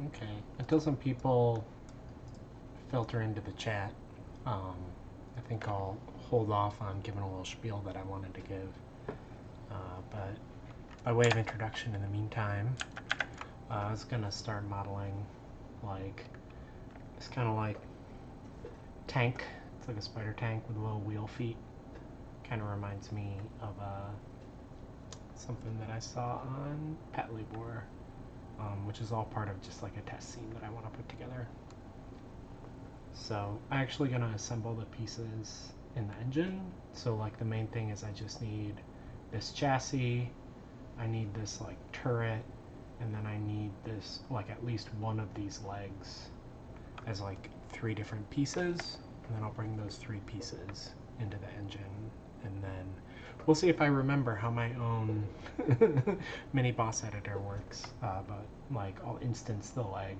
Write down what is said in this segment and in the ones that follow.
Okay. Until some people filter into the chat, I think I'll hold off on giving a little spiel that I wanted to give. But by way of introduction, in the meantime, I was gonna start modeling like it's kind of like tank. It's like a spider tank with little wheel feet. Kind of reminds me of something that I saw on Pet Labor, which is all part of just like a test scene that I want to put together. So I'm actually going to assemble the pieces in the engine. So like the main thing is I just need this chassis, I need this like turret, and then I need this like at least one of these legs as like 3 different pieces, and then I'll bring those 3 pieces into the engine, and then we'll see if I remember how my own mini boss editor works, but like I'll instance the leg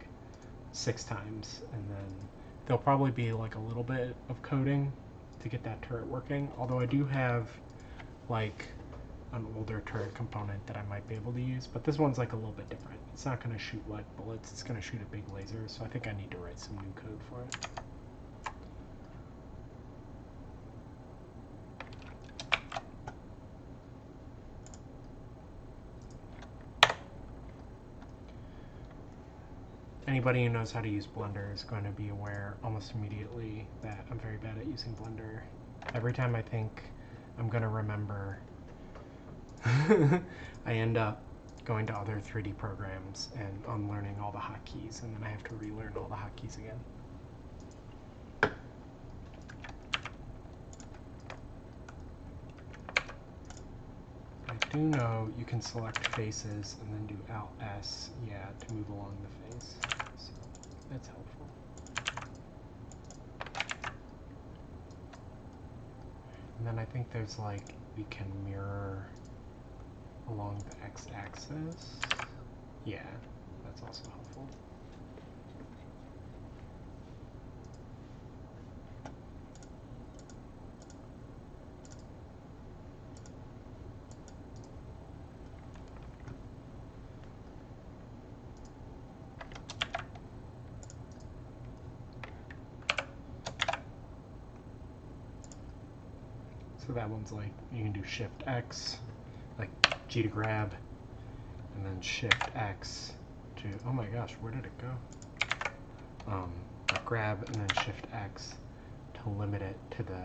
6 times, and then there'll probably be like a little bit of coding to get that turret working, although I do have like an older turret component that I might be able to use, but this one's like a little bit different. It's not going to shoot like bullets, it's going to shoot a big laser, so I think I need to write some new code for it. Anybody who knows how to use Blender is going to be aware almost immediately that I'm very bad at using Blender. Every time I think I'm going to remember, I end up going to other 3D programs and unlearning all the hotkeys, and then I have to relearn all the hotkeys again. I do know you can select faces and then do Alt-S, yeah, to move along the face. So that's helpful. And then I think there's like, we can mirror along the x-axis. Yeah, that's also helpful. So that one's like, you can do Shift X, like G to grab, and then Shift X to, oh my gosh, where did it go? Grab and then Shift X to limit it to the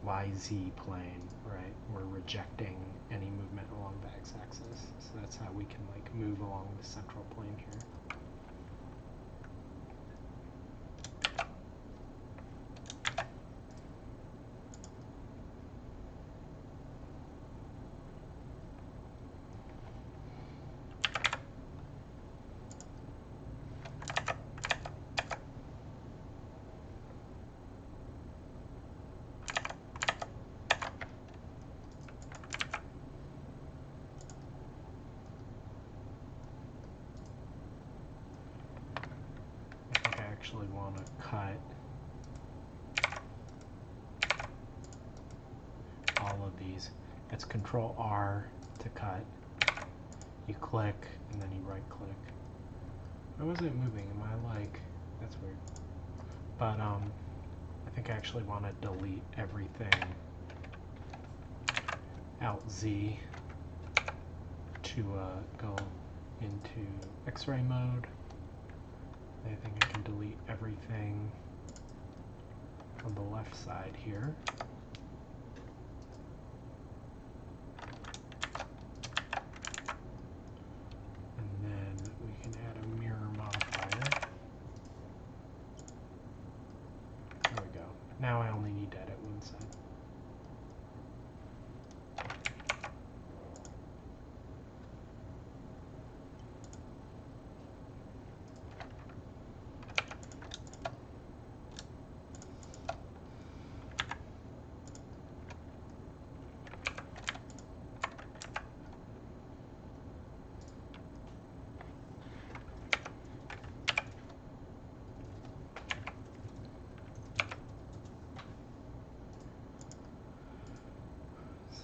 YZ plane, right? We're rejecting any movement along the x-axis. So that's how we can like move along the central plane here. Actually want to cut all of these. It's Control R to cut. You click and then you right click. Why was it moving? Am I like, that's weird. But I think I actually want to delete everything. Alt Z to go into X-ray mode. I think I can delete everything on the left side here. And then we can add a mirror modifier. There we go. Now I only need to edit one side.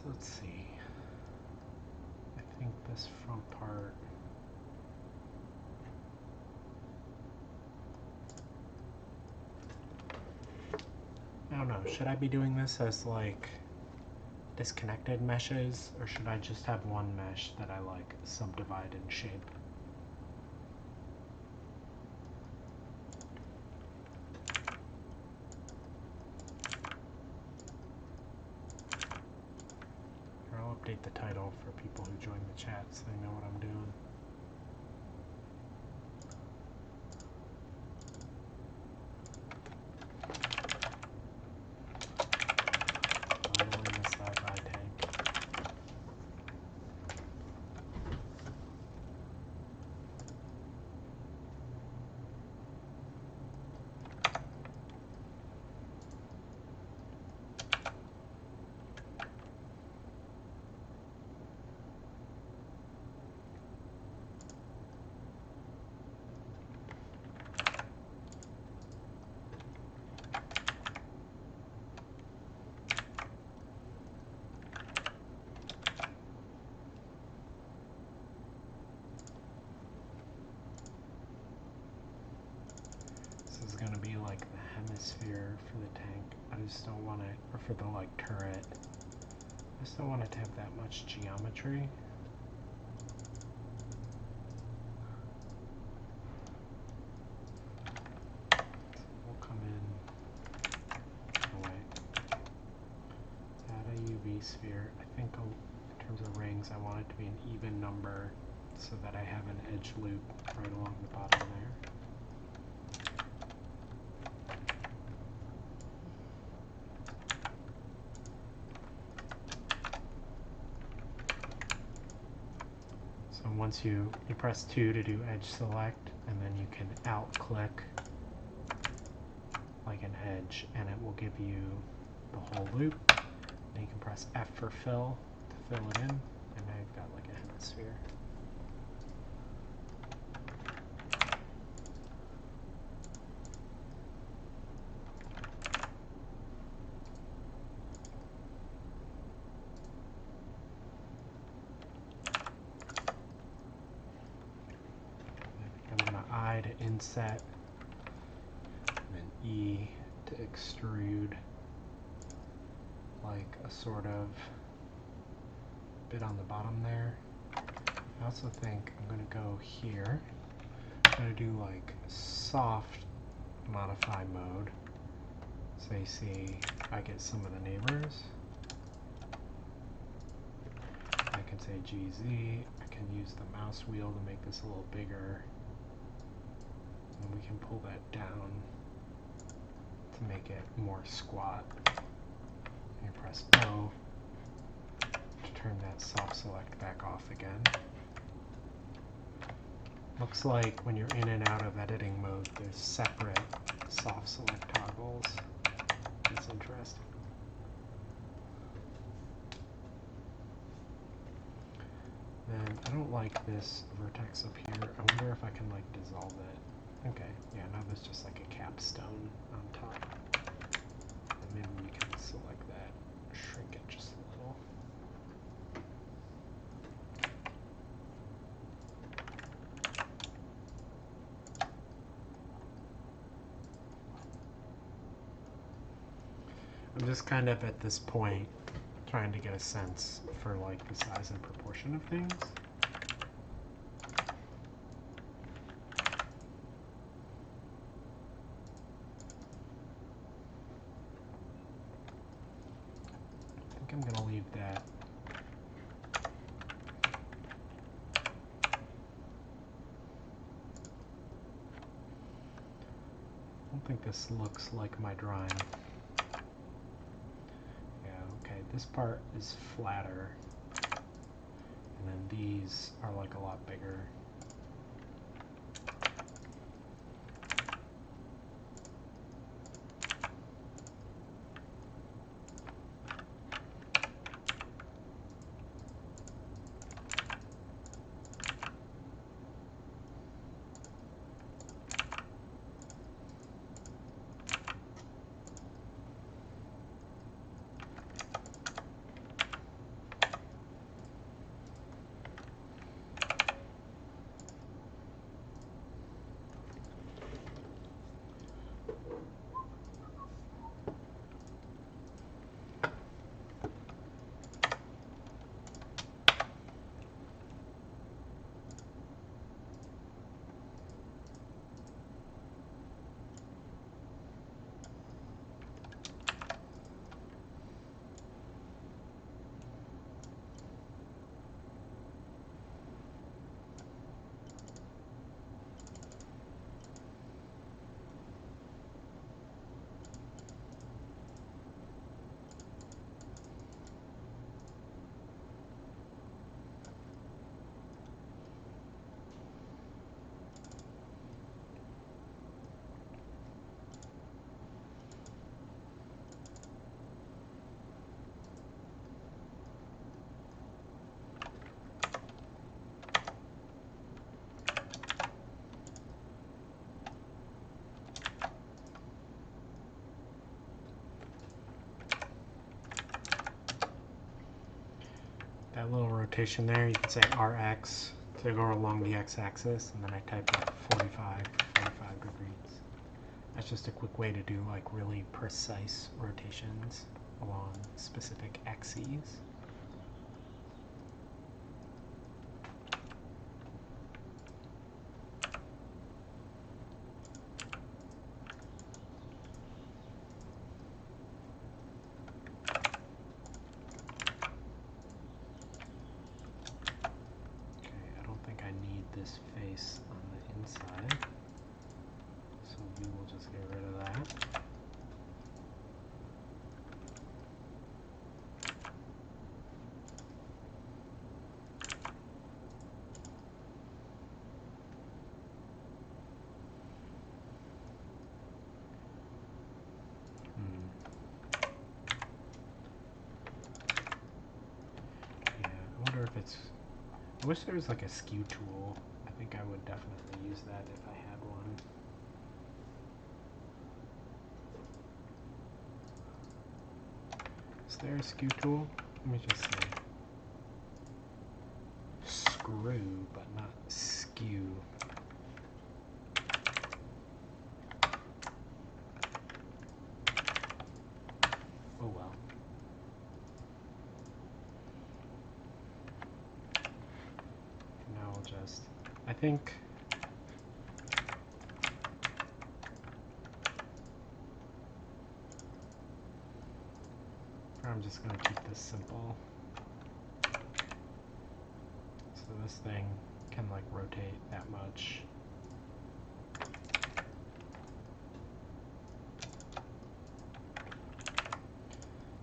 Let's see. I think this front part, know, should I be doing this as like disconnected meshes, or should I just have one mesh that I like subdivide in shape? I'll update the title for people who join the chat so they know what I'm doing. Hemisphere for the tank. I just don't want it, or for the like turret. I just don't want it to have that much geometry. So we'll come in. Oh wait. Add a UV sphere. I think in terms of rings, I want it to be an even number so that I have an edge loop right along the bottom there. Once you press 2 to do edge select, and then you can alt click like an edge and it will give you the whole loop. And you can press F for fill to fill it in, and now you've got like a hemisphere. To inset, and then E to extrude like a sort of bit on the bottom there. I also think I'm going to go here. I'm going to do like soft modify mode, so you see I get some of the neighbors. I can say GZ, I can use the mouse wheel to make this a little bigger. And we can pull that down to make it more squat. And you press O to turn that soft select back off again. Looks like when you're in and out of editing mode, there's separate soft select toggles. That's interesting. Then I don't like this vertex up here. I wonder if I can like dissolve it. Okay, yeah, now there's just like a capstone on top. And maybe we can select that, shrink it just a little. I'm just kind of at this point trying to get a sense for like the size and proportion of things. I'm going to leave that. I don't think this looks like my drawing. Yeah, okay, this part is flatter, and then these are like a lot bigger. rotation there, you can say RX to go along the x-axis, and then I type like 45 degrees. That's just a quick way to do like really precise rotations along specific axes. This face on the inside, so we will just get rid of that. Yeah, I wonder if it's... I wish there was like a skew tool. I think I would definitely use that if I had one. Is there a skew tool? Let me just say. Screw, but not skew. Oh well. Now we'll just... I think... I'm just going to keep this simple. So this thing can like rotate that much.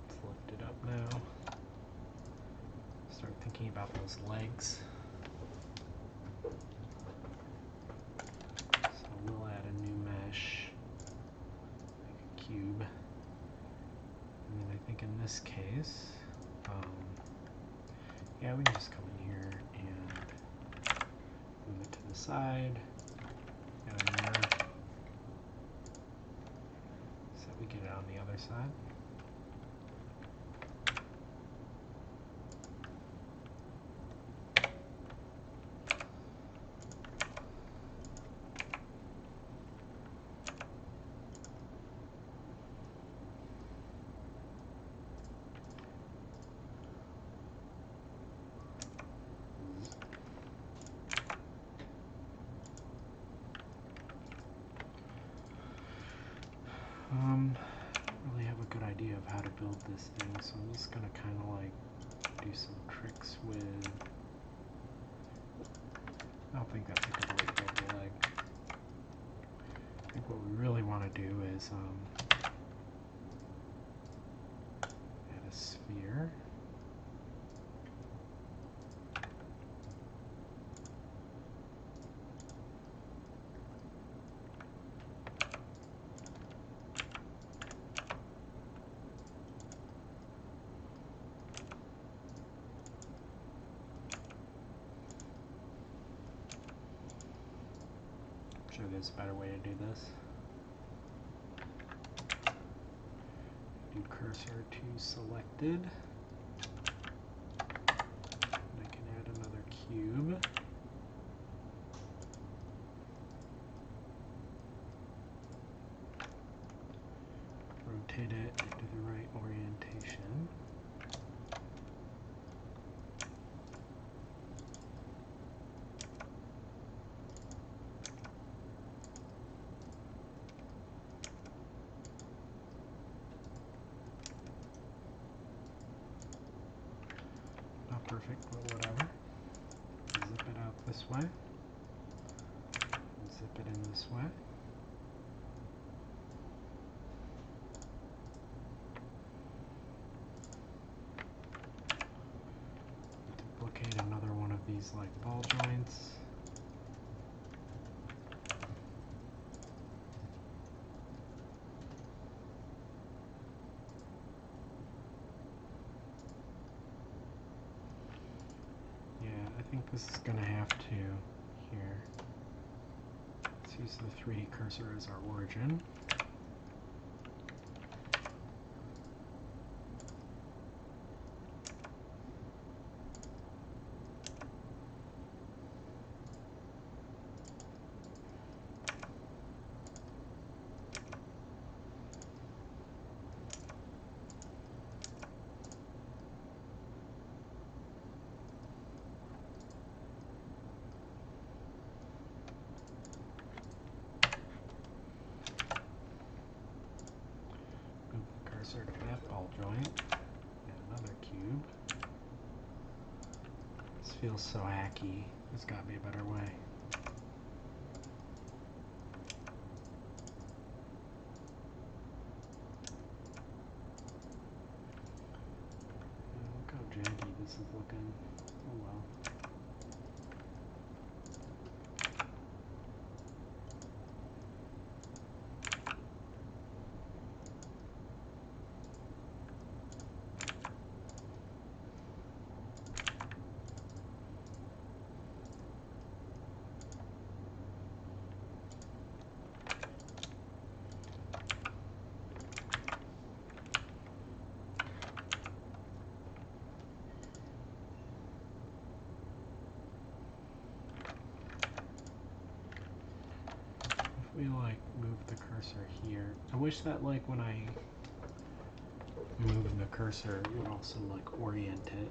Let's lift it up now. Start thinking about those legs. So we'll add a new mesh, like a cube. And then I think in this case, yeah, we can just come in here and move it to the side, add a mirror, so we get it on the other side. I don't really have a good idea of how to build this thing, so I'm just gonna kind of like do some tricks with... I don't think that's a good way to build the leg. I think what we really want to do is add a sphere. I'm sure there's a better way to do this. Do cursor to selected. And I can add another cube. Rotate it into the right orientation. Not perfect, but whatever. Zip it out this way. And zip it in this way. Duplicate another one of these like ball joints. I think this is going to have to, here, let's use the 3D cursor as our origin. ball joint. And another cube. This feels so hacky. There's got to be a better way. Look how janky this is looking. Oh well. We like move the cursor here. I wish that like when I move the cursor it would also like orient it.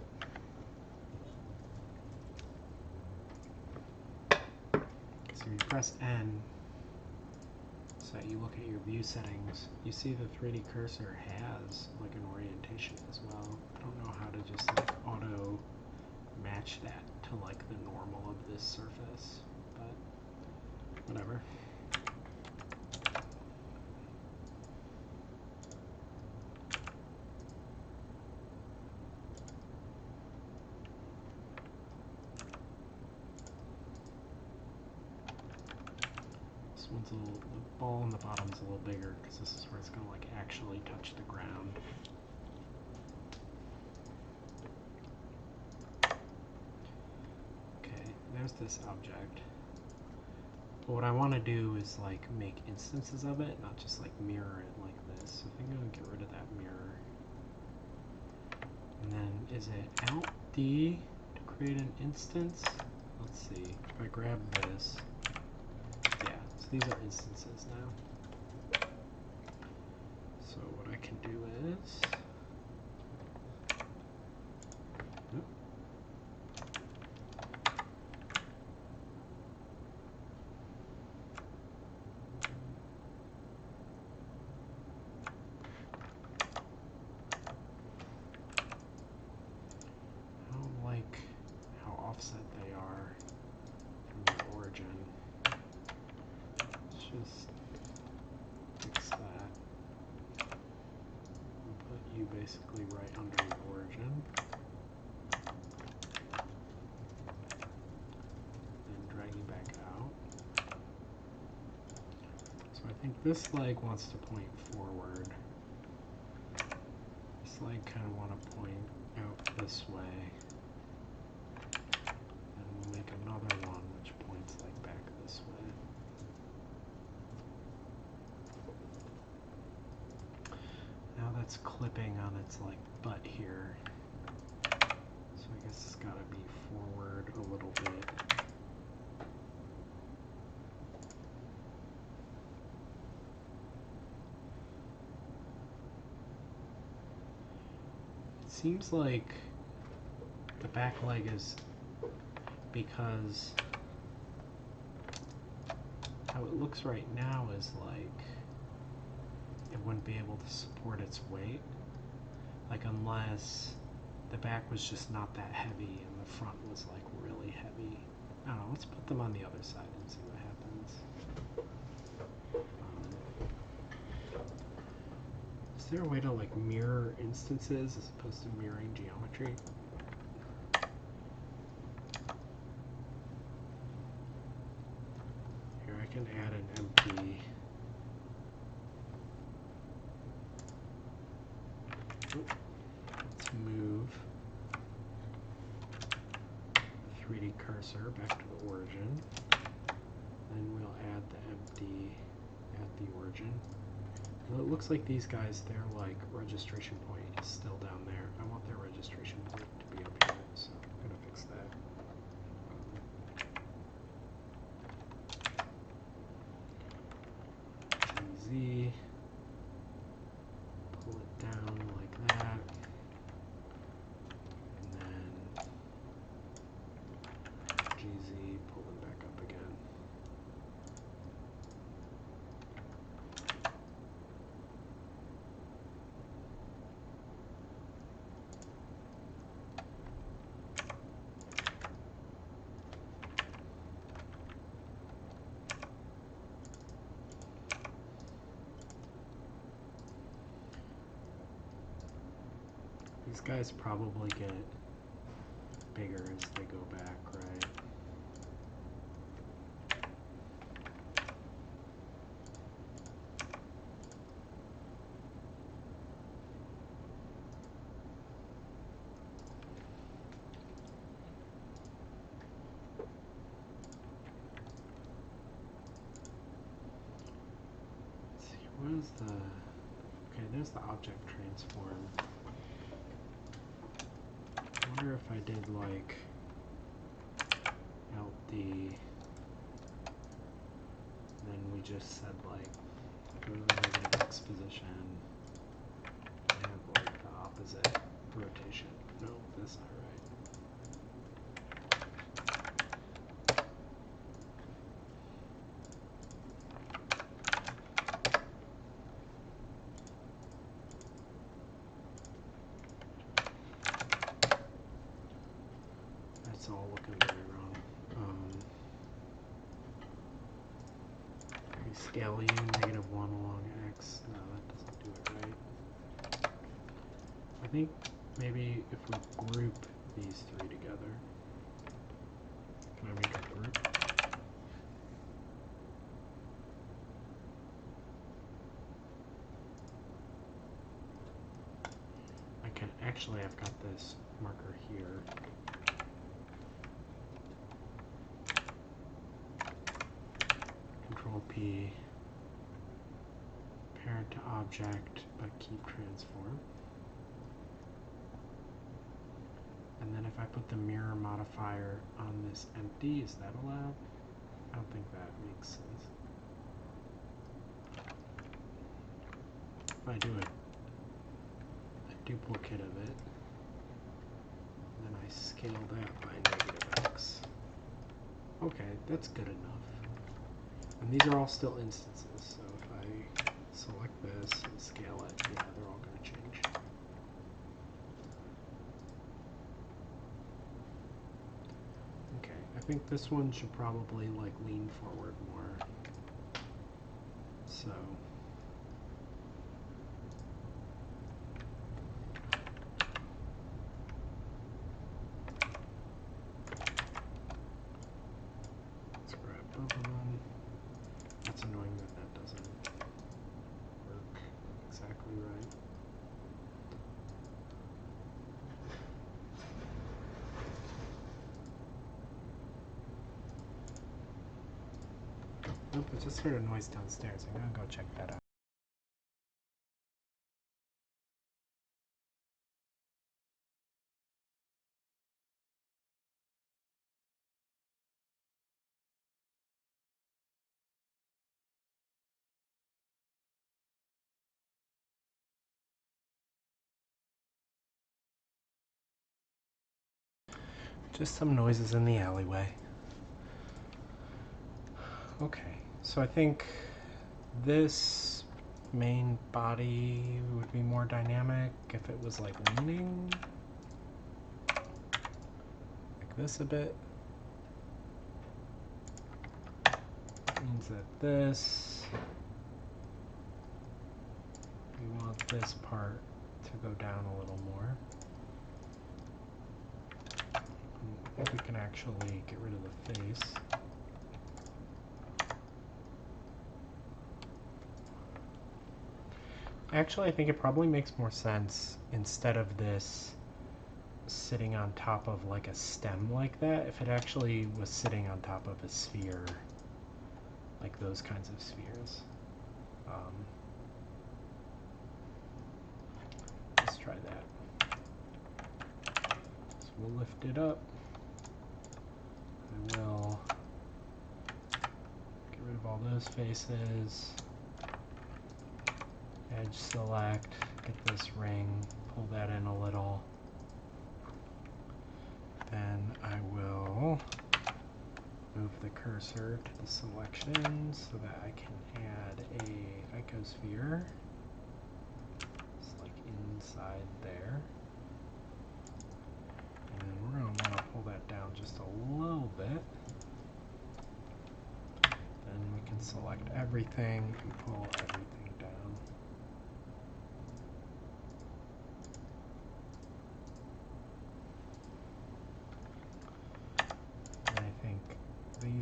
So if you press N so that you look at your view settings, you see the 3D cursor has like an orientation as well. I don't know how to just like auto match that to like the normal of this surface, but whatever. This one's a little, the ball on the bottom's a little bigger because this is where it's going to like actually touch the ground. Okay, there's this object. But what I want to do is like make instances of it, not just like mirror it like this. So I think I'm going to get rid of that mirror. And then is it Alt D to create an instance? Let's see. If I grab this, yeah, so these are instances now. So what I can do is, offset they are from the origin. Let's just fix that and put you basically right under the origin. Then drag you back out. So I think this leg wants to point forward. This leg kind of want to point out this way. Another one which points like back this way. Now that's clipping on its like butt here. So I guess it's gotta be forward a little bit. It seems like the back leg is because how it looks right now is like it wouldn't be able to support its weight, like unless the back was just not that heavy and the front was like really heavy. I don't know, let's put them on the other side and see what happens. Is there a way to like mirror instances as opposed to mirroring geometry? I can add an empty. Let's move the 3D cursor back to the origin. Then we'll add the empty at the origin. Well, it looks like these guys, their like registration point is still down there. I want their registration point to be up here, so I'm gonna fix that. Z, pull it down like that, and then GZ, pull them back up again. these guys probably get bigger as they go back, right? Let's see, what is the... Okay, there's the object transform. I wonder if I did like LD, then we just said like go to the negative X position and have like the opposite rotation. No, that's not right. That's all looking very wrong. Scale u -1 along x. No, that doesn't do it right. I think maybe if we group these three together. Can I make a group? I can actually, I've got this marker here. Control P, parent to object, but keep transform. And then if I put the mirror modifier on this empty, is that allowed? I don't think that makes sense. If I do a duplicate of it, then I scale that by -x. Okay, that's good enough. And these are all still instances, so if I select this and scale it, yeah, they're all going to change. Okay, I think this one should probably like lean forward more. So let's grab both of them. That's annoying that that doesn't work exactly right. Nope, I just heard a noise downstairs. I'm gonna go check that out. Just some noises in the alleyway. Okay, so I think this main body would be more dynamic if it was like leaning like this a bit. Means that this, we want this part to go down a little more. I think we can actually get rid of the face. Actually, I think it probably makes more sense instead of this sitting on top of like a stem like that, if it actually was sitting on top of a sphere, like those kinds of spheres. Let's try that. So we'll lift it up. I will get rid of all those faces. Edge select, get this ring, pull that in a little. Then I will move the cursor to the selection so that I can add a icosphere. It's like inside there. And then we're going to want to pull that down just a little bit. Then we can select everything and pull everything down.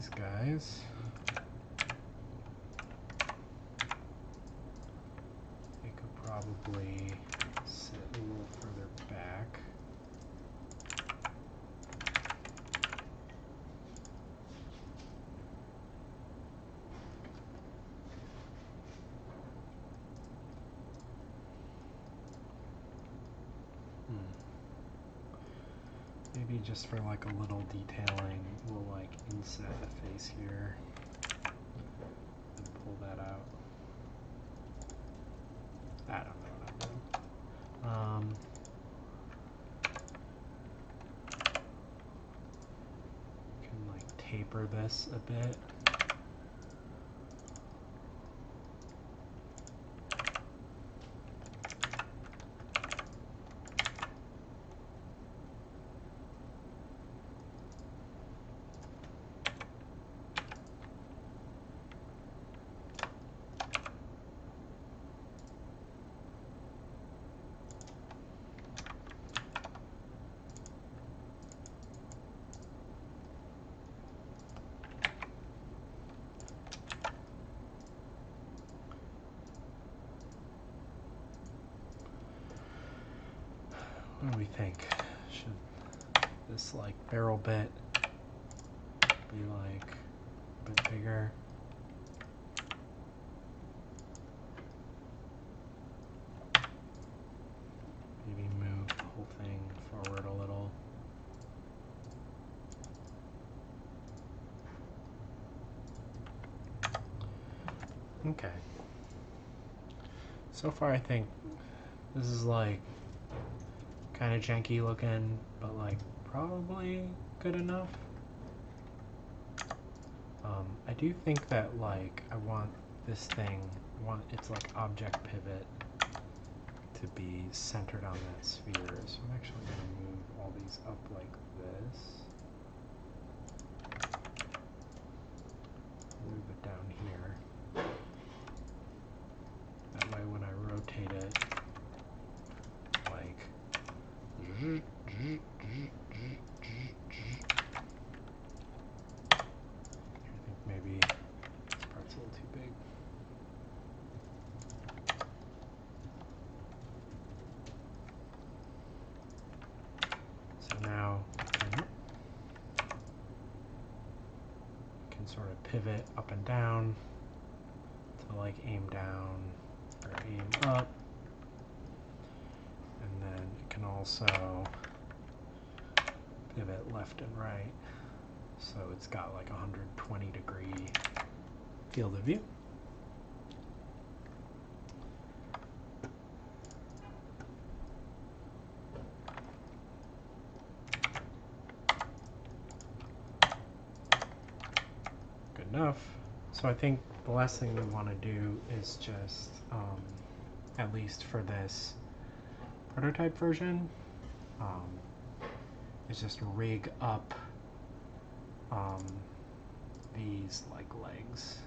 these guys. They could probably sit a little further back. Maybe just for like a little detailing, we'll like inset the face here and pull that out. I don't know what I'm doing. Can like taper this a bit. What do we think? Should this like barrel bit be like a bit bigger? Maybe move the whole thing forward a little. Okay. So far I think this is like kind of janky looking, but like probably good enough. I do think that like I want this thing, its like object pivot to be centered on that sphere. So I'm actually going to move all these up like this. Move it down here. That way when I rotate it, like maybe this part's a little too big. So now I can sort of pivot up and down to like aim down or aim up. And then it can also pivot left and right. So it's got like a 120-degree field of view. Good enough. So I think the last thing we want to do is just, at least for this prototype version, is just rig up these like legs.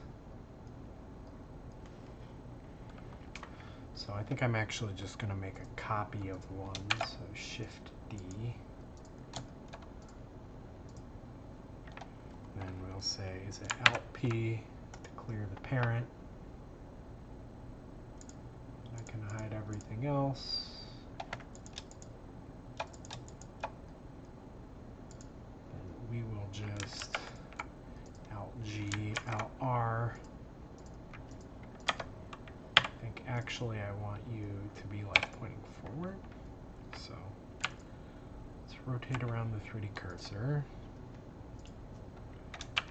So I think I'm actually just going to make a copy of one, so Shift D. Then we'll say, is it Alt P to clear the parent? I can hide everything else. Then we will just Alt G, Alt R. I think actually I want you to be like pointing forward. So let's rotate around the 3D cursor.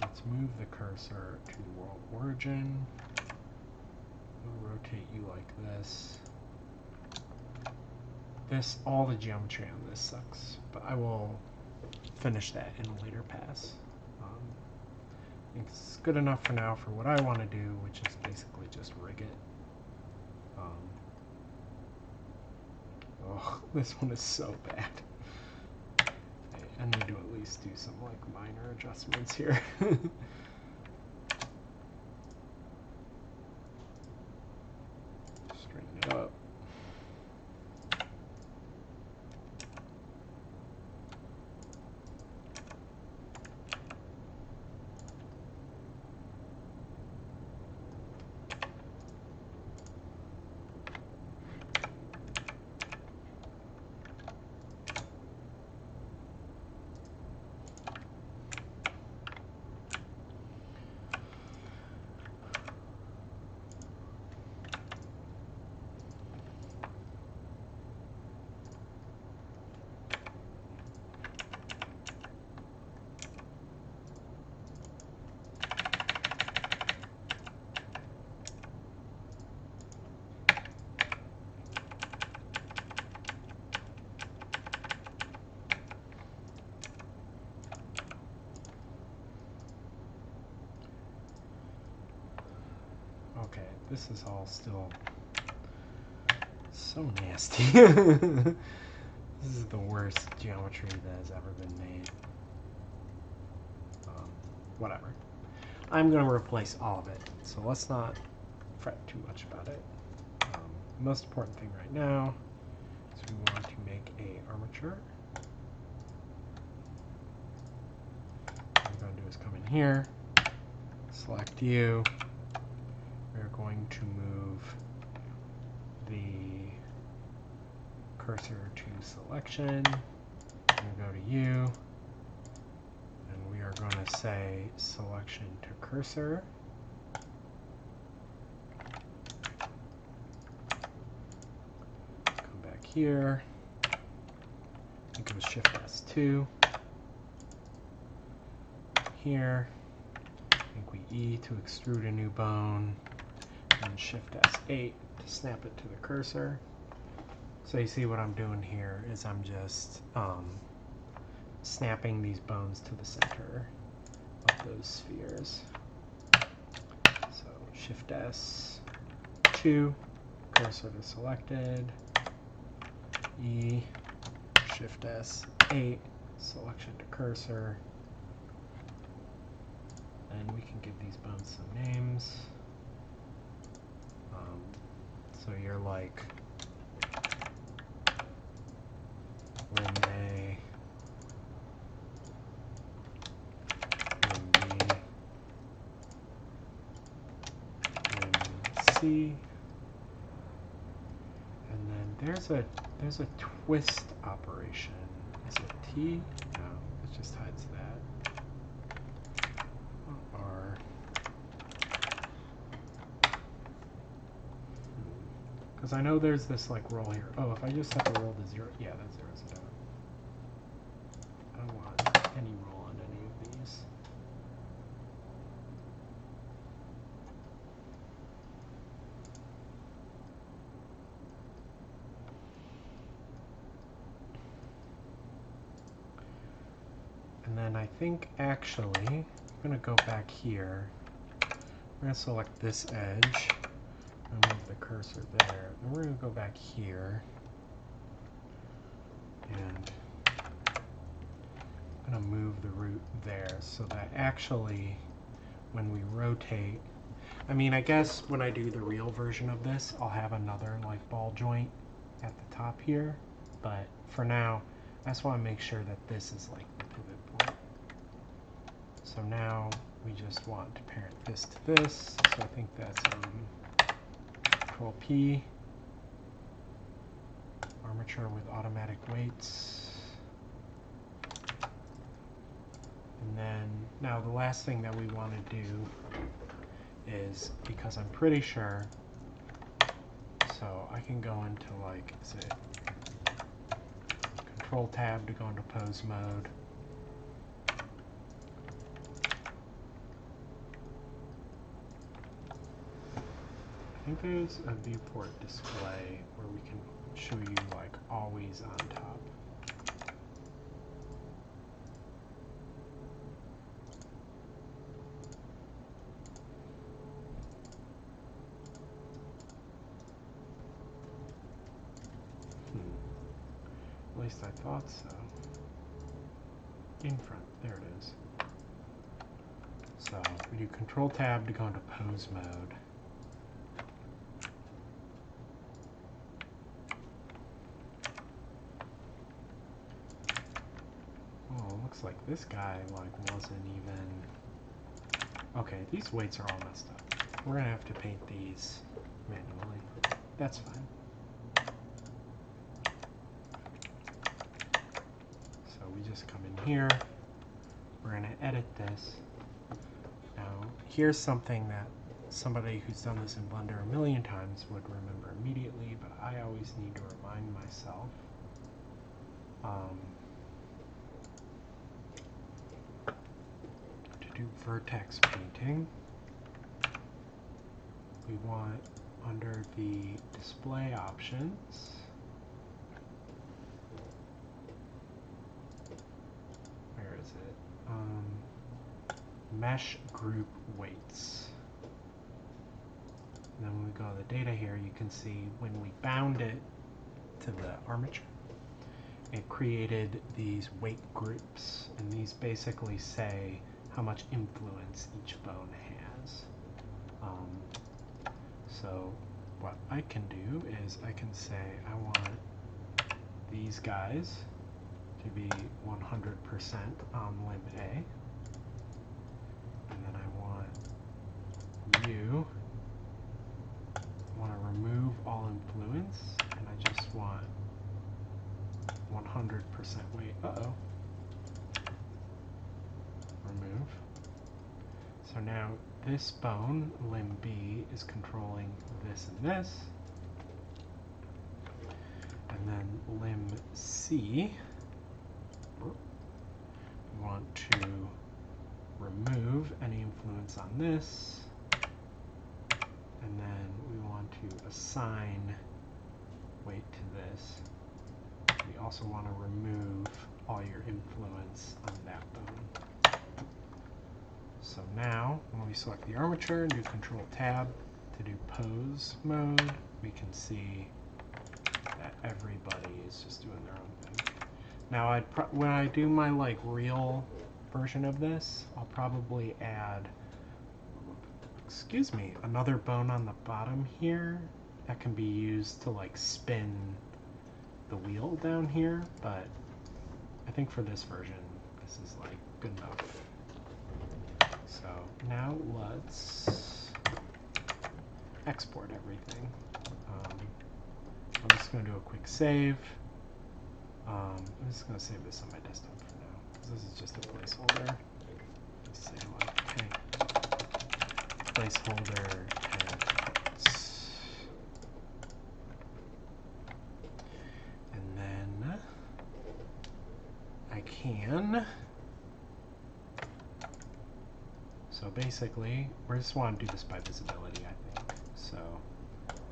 Let's move the cursor to the world origin. We'll rotate you like this. All the geometry on this sucks, but I will finish that in a later pass. I think it's good enough for now for what I want to do, which is basically just rig it. Oh, this one is so bad. I need to at least do some like minor adjustments here. Straighten it up. okay, this is all still so nasty. This is the worst geometry that has ever been made. Whatever. I'm going to replace all of it, so let's not fret too much about it. The most important thing right now is we want to make a armature. What we're going to do is come in here, select you. We're going to move the cursor to selection. We're going to go to you, and we are going to say selection to cursor. Come back here, and go Shift S2. Here, I think we E to extrude a new bone, and Shift S8 to snap it to the cursor. So you see what I'm doing here is I'm just snapping these bones to the center of those spheres. So Shift S2, cursor to selected, E, Shift S8, selection to cursor, and we can give these bones some names. So you're like limb A, limb B, limb C, and then there's a twist operation. Is it T? No, it just hides that. R. Because I know there's this like roll here. Oh, if I just set the roll to 0, yeah, that zeroes it out. I don't want any roll on any of these. And then I think actually, I'm going to go back here. We're going to select this edge. And move the cursor there. Then we're going to go back here. And I'm going to move the root there so that actually when we rotate, I mean, I guess when I do the real version of this, I'll have another like ball joint at the top here. But for now, I just want to make sure that this is like the pivot point. So now we just want to parent this to this. So I think that's Control P, armature with automatic weights. And then now the last thing that we want to do is, because I'm pretty sure, so I can go into like, is it Control Tab to go into pose mode. I think there's a viewport display where we can show you like always on top. At least I thought so. In front, there it is. So we do Control Tab to go into pose mode. Oh, it looks like this guy like wasn't even. Okay, these weights are all messed up. We're gonna have to paint these manually. That's fine. So we just come in here. We're gonna edit this. Now, here's something that somebody who's done this in Blender a million times would remember immediately, but I always need to remind myself. To do vertex painting, we want under the display options, where is it? Mesh group weights. And then when we go to the data here, you can see when we bound it to the armature, it created these weight groups, and these basically say how much influence each bone has. So what I can do is I can say I want these guys to be 100% on limb A, and then I want you, I want to remove all influence, and I just want 100% weight. Remove. So now this bone, limb B, is controlling this and this. And then limb C, we want to remove any influence on this. And then we want to assign weight to this. We also want to remove all your influence on that bone. So now, when we select the armature and do Control Tab to do pose mode, we can see that everybody is just doing their own thing. Now, when I do my like real version of this, I'll probably add, excuse me, another bone on the bottom here that can be used to like spin the wheel down here, but I think for this version, this is like good enough. So now let's export everything. I'm just going to do a quick save. I'm just going to save this on my desktop for now, because this is just a placeholder. Let's say like, hey, placeholder parts. And then I can. So basically, we just want to do this by visibility, I think. So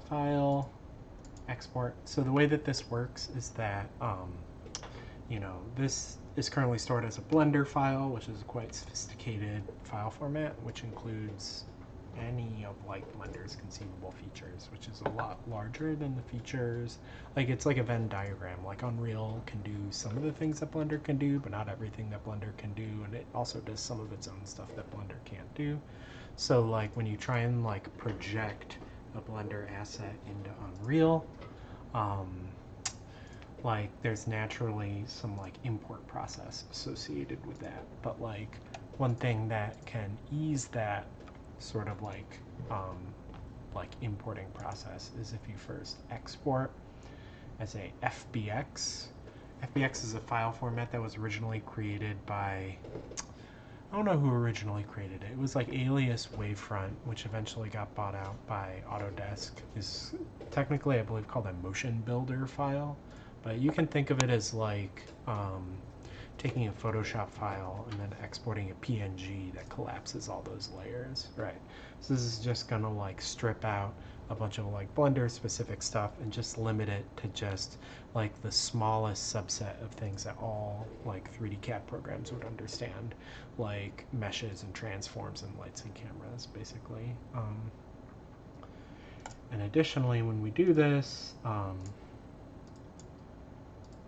file, export. So the way that this works is that, you know, this is currently stored as a Blender file, which is a quite sophisticated file format, which includes any of like Blender's conceivable features, which is a lot larger than the features. Like it's like a Venn diagram. Like Unreal can do some of the things that Blender can do, but not everything that Blender can do, and it also does some of its own stuff that Blender can't do. So like when you try and like project a Blender asset into Unreal, like there's naturally some like import process associated with that. But like one thing that can ease that sort of like importing process is if you first export as a FBX. FBX is a file format that was originally created by, I don't know who originally created it. It was like Alias Wavefront, which eventually got bought out by Autodesk. Is technically, I believe, called a motion builder file, but you can think of it as like taking a Photoshop file and then exporting a PNG that collapses all those layers, right? So this is just gonna like strip out a bunch of like Blender specific stuff and just limit it to just like the smallest subset of things that all like 3D CAD programs would understand, like meshes and transforms and lights and cameras, basically. And additionally, when we do this,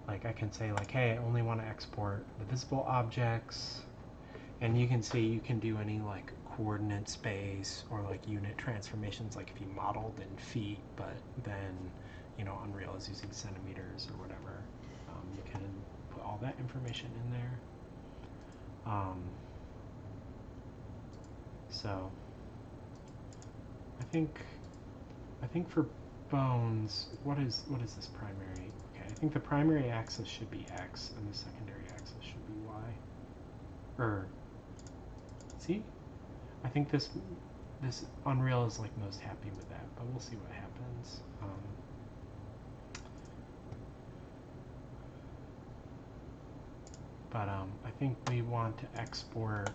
like I can say like, hey, I only want to export the visible objects, and you can see you can do any like coordinate space or like unit transformations, like if you modeled in feet, but then, you know, Unreal is using centimeters or whatever. You can put all that information in there. So I think for bones, what is this primary? Okay, I think the primary axis should be X and the secondary axis should be Y. Or see? I think this Unreal is like most happy with that, but we'll see what happens. I think we want to export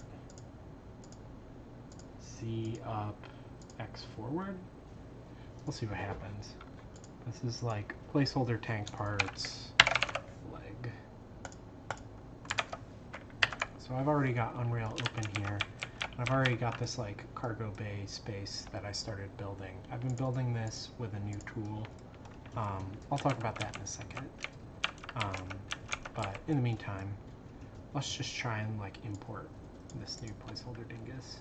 Z up, X forward. We'll see what happens. This is like placeholder tank parts, leg. So I've already got Unreal open here. I've already got this like cargo bay space that I started building. I've been building this with a new tool. I'll talk about that in a second. But in the meantime, let's just try and like import this new placeholder dingus.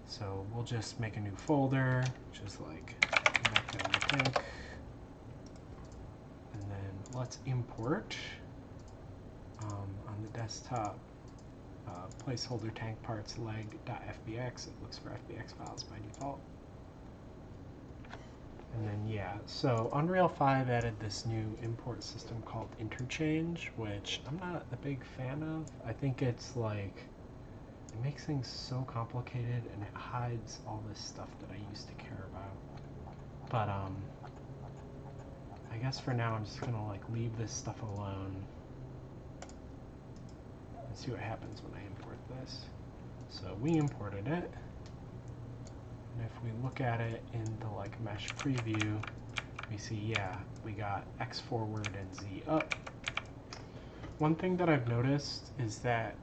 So we'll just make a new folder, just like connect everything. And then let's import on the desktop placeholder tank parts leg.fbx. It looks for FBX files by default. And then yeah, so Unreal 5 added this new import system called interchange, which I'm not a big fan of. I think it's like, it makes things so complicated and it hides all this stuff that I used to care about. But I guess for now I'm just gonna like leave this stuff alone and see what happens when I import this. So we imported it. And if we look at it in the like mesh preview, we see, yeah, we got X forward and Z up. One thing that I've noticed is that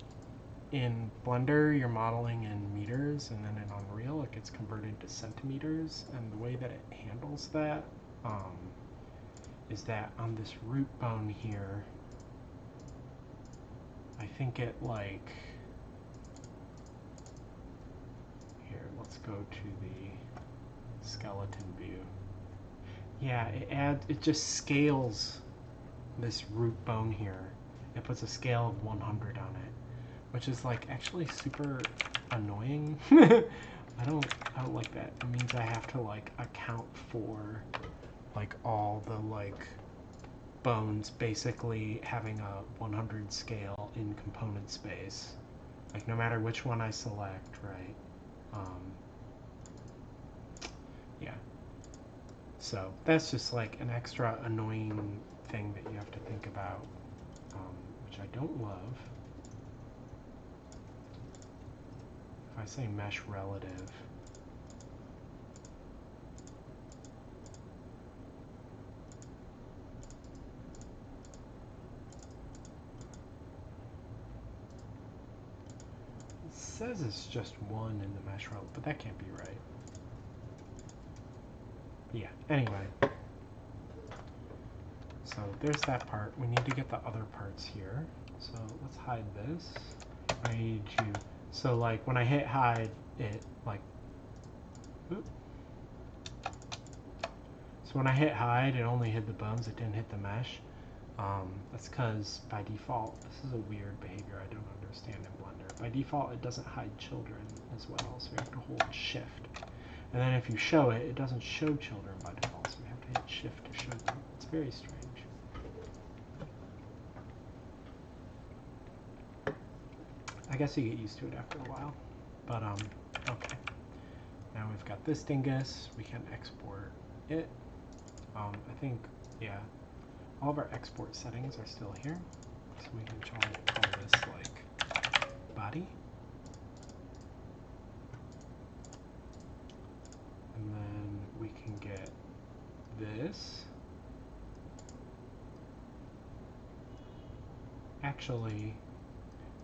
in Blender, you're modeling in meters, and then in Unreal, it gets converted to centimeters. And the way that it handles that is that on this root bone here, I think it like, here, let's go to the skeleton view. Yeah, it just scales this root bone here. It puts a scale of 100 on it, which is like actually super annoying. I don't like that. It means I have to like account for like all the like bones basically having a 100 scale in component space. Like no matter which one I select, right? Yeah. So that's just like an extra annoying thing that you have to think about, which I don't love. If I say mesh relative, it says it's just 1 in the mesh relative, but that can't be right. But yeah, anyway. So there's that part. We need to get the other parts here. So let's hide this. I need to, so like when I hit hide, it like, oop. So when I hit hide, it only hid the bones, it didn't hit the mesh. That's because by default, this is a weird behavior I don't understand in Blender. By default, it doesn't hide children as well, so you have to hold shift. And then if you show it, it doesn't show children by default, so you have to hit shift to show them. It's very strange. I guess you get used to it after a while. But okay. Now we've got this dingus, we can export it. I think, yeah, all of our export settings are still here. So we can call this like body. And then we can get this. Actually,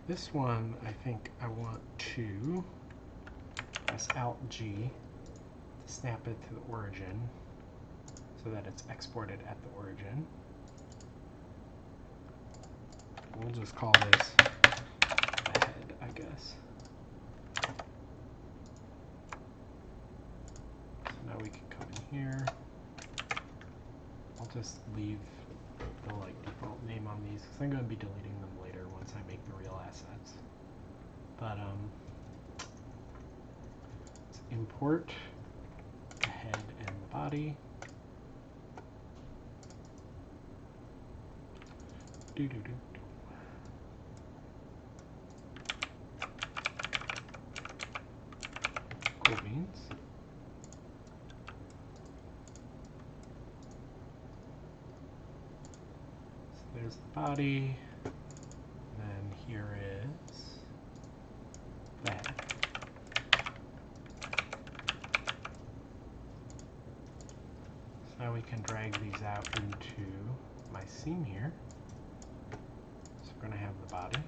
this one I think I want to press Alt-G to snap it to the origin so that it's exported at the origin. We'll just call this the head, I guess. So now we can come in here. I'll just leave the like default name on these because I'm going to be deleting them later once I make the real assets. But let's import the head and the body. Cool beans. So there's the body. And then here is the head. So now we can drag these out into my scene here. So we're going to have the body.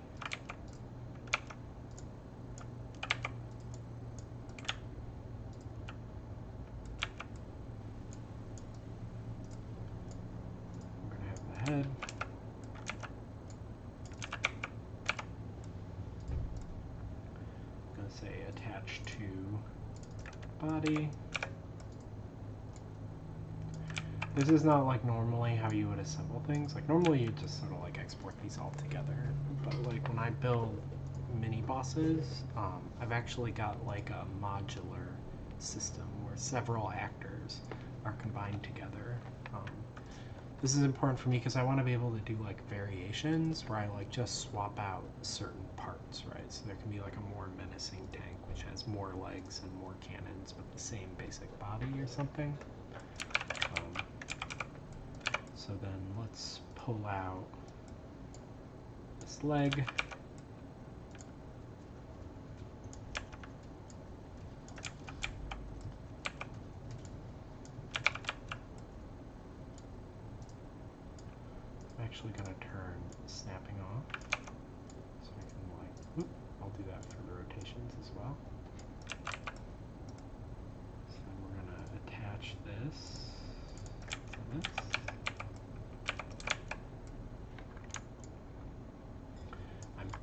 head. I'm going to say attach to body. This is not like normally how you would assemble things. Like normally you just sort of like export these all together. But like when I build mini bosses, I've actually got like a modular system where several actors are combined together. This is important for me because I want to be able to do like variations where I like just swap out certain parts, right? So there can be like a more menacing tank which has more legs and more cannons but the same basic body or something. So then let's pull out this leg. I'm actually going to turn snapping off. So I can like, whoop, I'll do that for the rotations as well. So then we're going to attach this to this.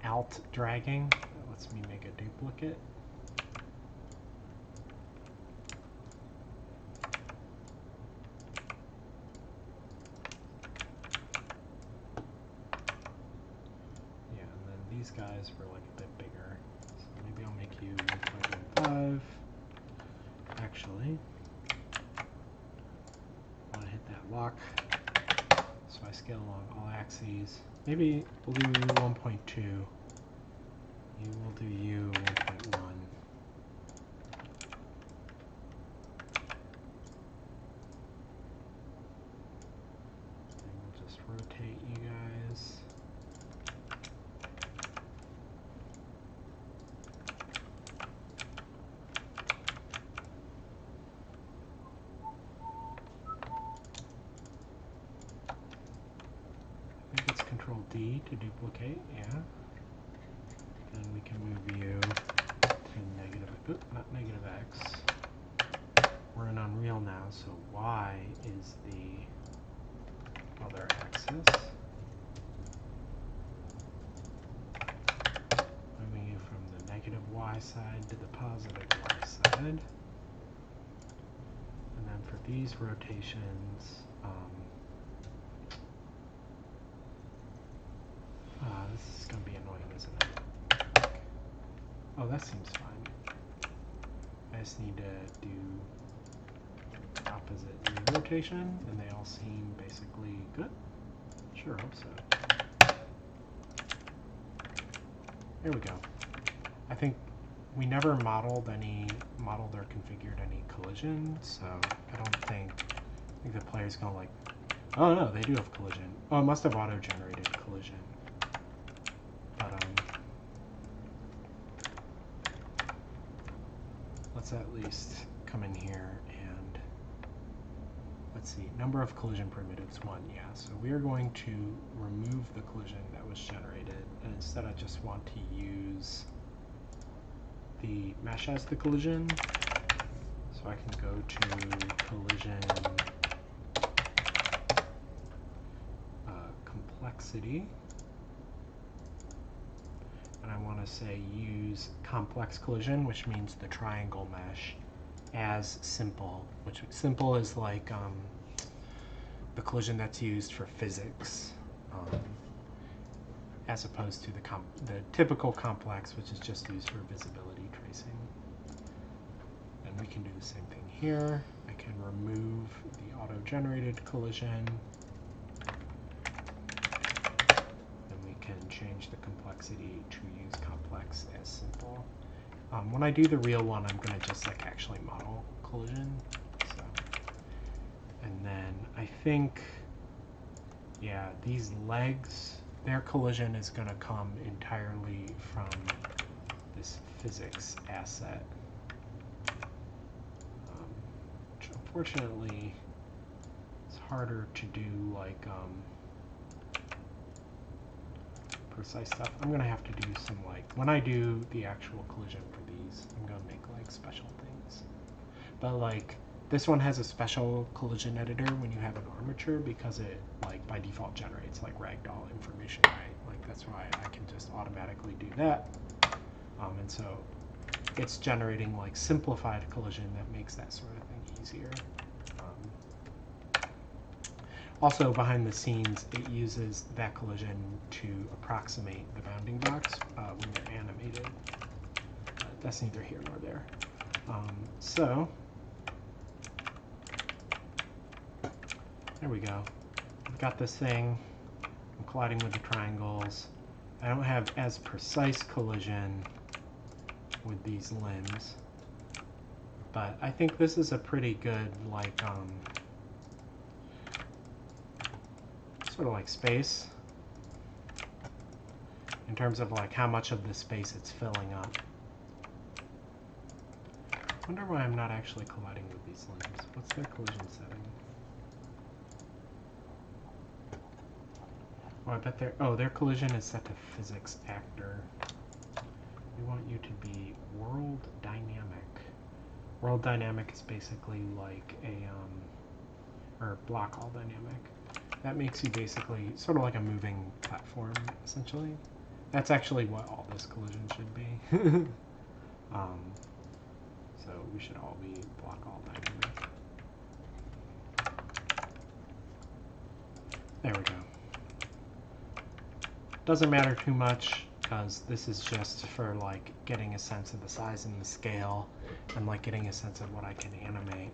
Alt dragging, that lets me make a duplicate. Yeah, and then these guys were like a bit bigger. So maybe I'll make you 1.15. Actually, I want to hit that lock. So I scale along all axes. Maybe we'll do 1.2. You will do you 1.1. And we'll just rotate you guys. I think it's Control D to duplicate, yeah. Then we can move you to negative, not negative X. We're in Unreal now, so Y is the other axis. Moving you from the negative Y side to the positive Y side. And then for these rotations, this is going to be annoying, isn't it? Oh, that seems fine. I just need to do opposite new rotation, and they all seem basically good. Sure, hope so. There we go. I think we never modeled or configured any collision, so I think the player's gonna like, oh no, they do have collision. Oh, it must have auto-generated collision. But let's at least come in here and let's see, number of collision primitives 1, yeah. So we are going to remove the collision that was generated, and instead I just want to use the mesh as the collision. So I can go to collision complexity, and I want to say use complex collision, which means the triangle mesh, as simple, which simple is like the collision that's used for physics, as opposed to the typical complex, which is just used for visibility tracing. And we can do the same thing here. I can remove the auto-generated collision. Then we can change the complexity to use complex as simple. When I do the real one, I'm going to just like actually model collision. So, and then I think, yeah, these legs, their collision is going to come entirely from this physics asset. Which unfortunately it's harder to do like precise stuff. I'm going to have to do some like, when I do the actual collision for these, I'm going to make like special things. But like This one has a special collision editor when you have an armature because it like by default generates like ragdoll information, right? Like that's why I can just automatically do that. And so it's generating like simplified collision that makes that sort of thing easier. Also, behind the scenes, it uses that collision to approximate the bounding box when they're animated. That's neither here nor there. So, there we go. I've got this thing. I'm colliding with the triangles. I don't have as precise collision with these limbs, but I think this is a pretty good, like, sort of like space in terms of like how much of the space it's filling up. I wonder why I'm not actually colliding with these limbs. What's their collision setting? Oh, I bet their collision is set to physics actor. We want you to be world dynamic. World dynamic is basically like a or block all dynamic. That makes you basically sort of like a moving platform, essentially. That's actually what all this collision should be. So we should all be block all dynamic. There we go. Doesn't matter too much because this is just for like getting a sense of the size and the scale and like getting a sense of what I can animate.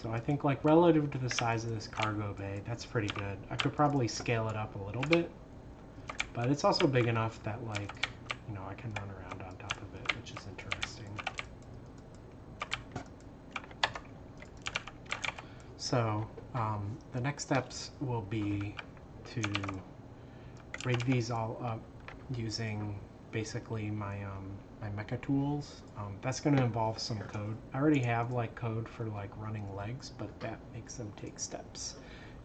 So I think like relative to the size of this cargo bay, that's pretty good. I could probably scale it up a little bit, but it's also big enough that like, you know, I can run around on top of it, which is interesting. So the next steps will be to rig these all up using basically my my mecha tools. That's going to involve some code. I already have like code for like running legs, but that makes them take steps.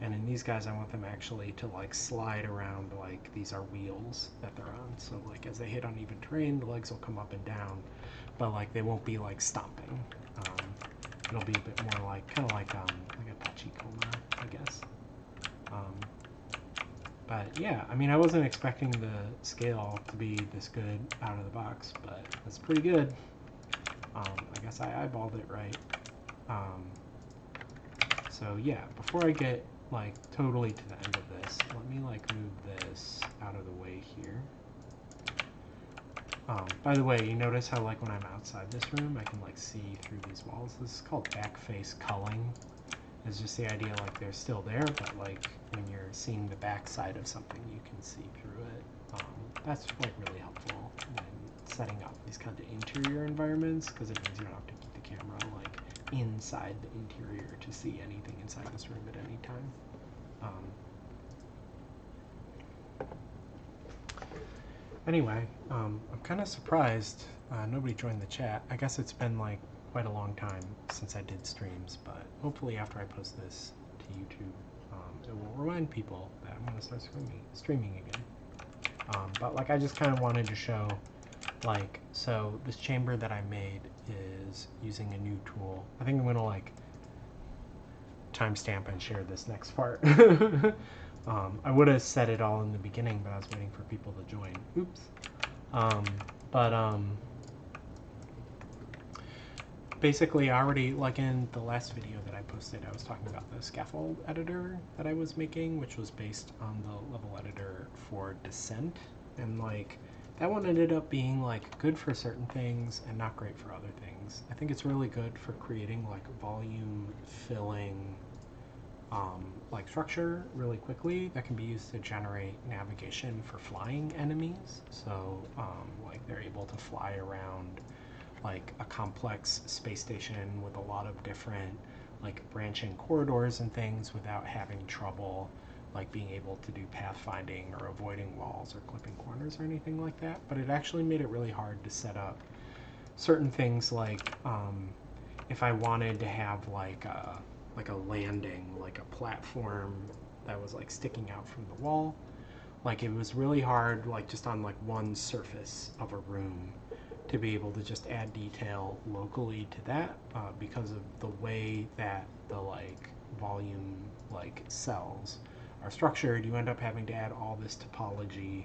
And in these guys, I want them actually to like slide around, like these are wheels that they're on. So like as they hit uneven terrain, the legs will come up and down, but like they won't be like stomping. It'll be a bit more like kind of like a tachikoma, I guess. But yeah, I mean, I wasn't expecting the scale to be this good out of the box, but it's pretty good. I guess I eyeballed it right. So yeah, before I get like totally to the end of this, let me like move this out of the way here. By the way, you notice how like when I'm outside this room, I can like see through these walls. This is called back face culling. It's just the idea like they're still there, but like when you're seeing the back side of something, you can see through it. That's like really helpful when setting up these kinds of interior environments, because it means you don't have to keep the camera like inside the interior to see anything inside this room at any time. Anyway, I'm kind of surprised nobody joined the chat. I guess it's been like quite a long time since I did streams, but hopefully after I post this to YouTube, it will remind people that I'm going to start streaming again. But like I just kind of wanted to show, like, so this chamber that I made is using a new tool. I think I'm going to like timestamp and share this next part. I would have said it all in the beginning, but I was waiting for people to join. Oops. Basically, already, like in the last video that I posted, I was talking about the scaffold editor that I was making, which was based on the level editor for Descent. And like, that one ended up being like good for certain things and not great for other things. I think it's really good for creating like volume filling like structure really quickly that can be used to generate navigation for flying enemies. So like they're able to fly around like a complex space station with a lot of different like branching corridors and things without having trouble like being able to do pathfinding or avoiding walls or clipping corners or anything like that. But it actually made it really hard to set up certain things like if I wanted to have like a landing, like a platform that was like sticking out from the wall, like it was really hard, like just on like one surface of a room, to be able to just add detail locally to that, because of the way that the like volume like cells are structured. You end up having to add all this topology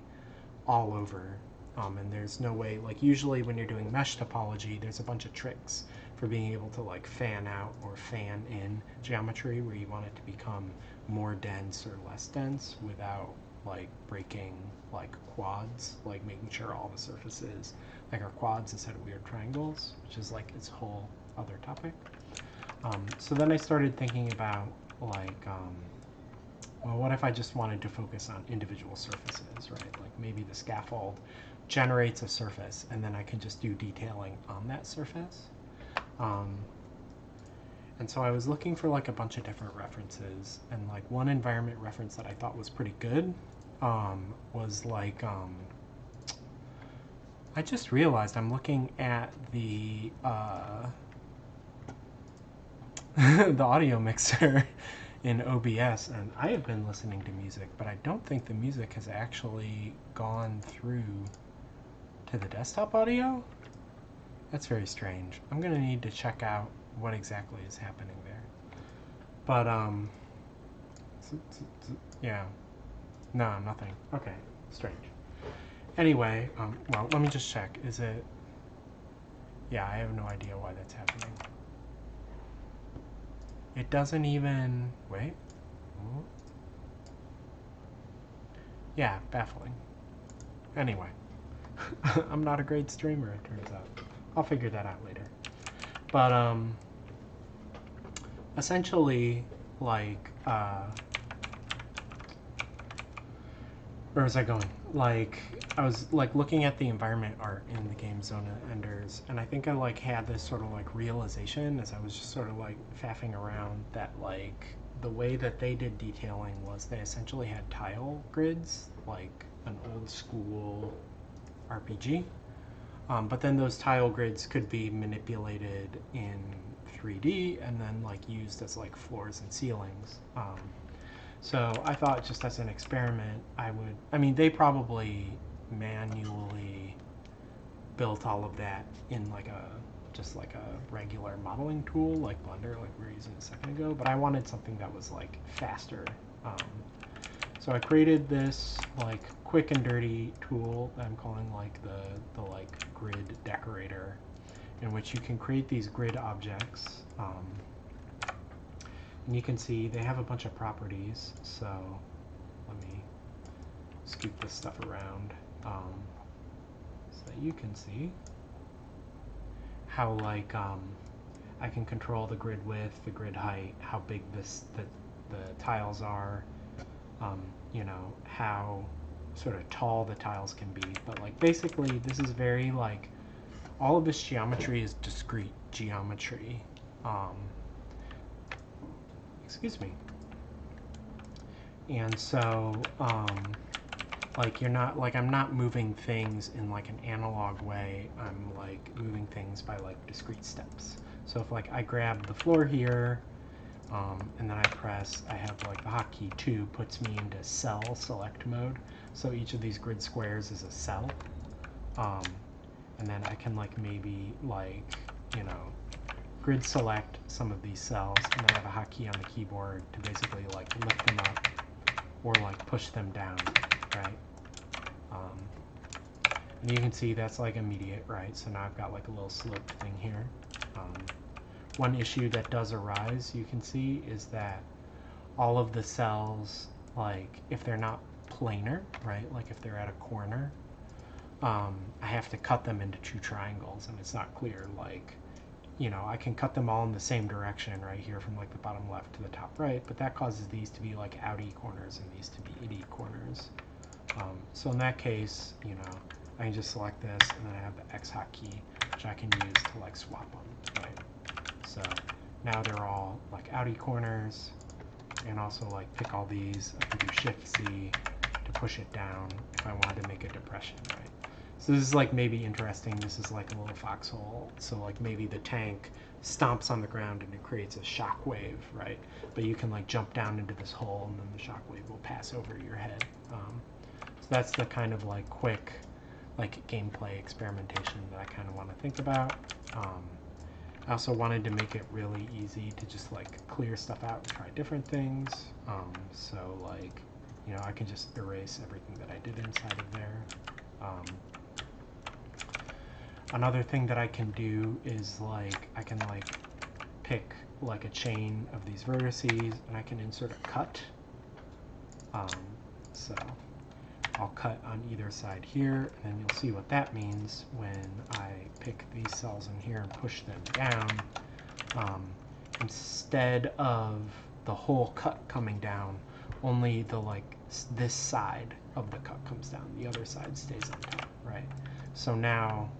all over, and there's no way, like usually when you're doing mesh topology, there's a bunch of tricks for being able to like fan out or fan in geometry where you want it to become more dense or less dense without like breaking like quads, like making sure all the surfaces like are quads instead of weird triangles, which is like its whole other topic. So then I started thinking about like, well, what if I just wanted to focus on individual surfaces, right? Like maybe the scaffold generates a surface and then I can just do detailing on that surface. And so I was looking for like a bunch of different references, and like one environment reference that I thought was pretty good was like, I just realized I'm looking at the the audio mixer in OBS, and I have been listening to music, but I don't think the music has actually gone through to the desktop audio. That's very strange. I'm gonna need to check out what exactly is happening there. But yeah, no, nothing. Okay, strange. Anyway, well, let me just check. Is it? Yeah, I have no idea why that's happening. It doesn't even, wait. Ooh. Yeah, baffling. Anyway, I'm not a great streamer, it turns out. I'll figure that out later. But essentially, like, where was I going? Like, I was like looking at the environment art in the game Zone of Enders, and I think I like had this sort of like realization as I was just sort of like faffing around that like the way that they did detailing was they essentially had tile grids, like an old school RPG. But then those tile grids could be manipulated in 3D and then like used as like floors and ceilings. So I thought just as an experiment, I mean, they probably manually built all of that in like just like a regular modeling tool like Blender, like we were using a second ago, but I wanted something that was like faster. So I created this like quick and dirty tool that I'm calling like the like grid decorator, in which you can create these grid objects. And you can see they have a bunch of properties, so let me scoop this stuff around so that you can see how like I can control the grid width, the grid height, how big the tiles are, you know, how sort of tall the tiles can be. But like basically this is very like, all of this geometry is discrete geometry. Excuse me. And so, like you're not, like I'm not moving things in like an analog way. I'm like moving things by like discrete steps. So if like I grab the floor here, and then I have like the hotkey 2 puts me into cell select mode. So each of these grid squares is a cell. And then I can like maybe like, you know, grid select some of these cells, and then I have a hotkey on the keyboard to basically like lift them up or like push them down, right? And you can see that's like immediate, right? So now I've got like a little sloped thing here. One issue that does arise, you can see, is that all of the cells, like if they're not planar, right? Like if they're at a corner, I have to cut them into 2 triangles, and it's not clear, like, you know, I can cut them all in the same direction right here from like the bottom left to the top right, but that causes these to be like outy corners and these to be itty corners. So in that case, you know, I can just select this, and then I have the X hotkey, which I can use to like swap them, right? So now they're all like outy corners, and also like pick all these. I can do Shift-C to push it down if I wanted to make a depression, right? So this is like maybe interesting. This is like a little foxhole. So like maybe the tank stomps on the ground and it creates a shock wave, right? But you can like jump down into this hole, and then the shock wave will pass over your head. So that's the kind of like quick like gameplay experimentation that I kind of want to think about. I also wanted to make it really easy to just like clear stuff out and try different things. So like, you know, I can just erase everything that I did inside of there. Another thing that I can do is like, I can like pick like a chain of these vertices and I can insert a cut. So I'll cut on either side here, and then you'll see what that means when I pick these cells in here and push them down. Instead of the whole cut coming down, only the like this side of the cut comes down. The other side stays on top, right? So now,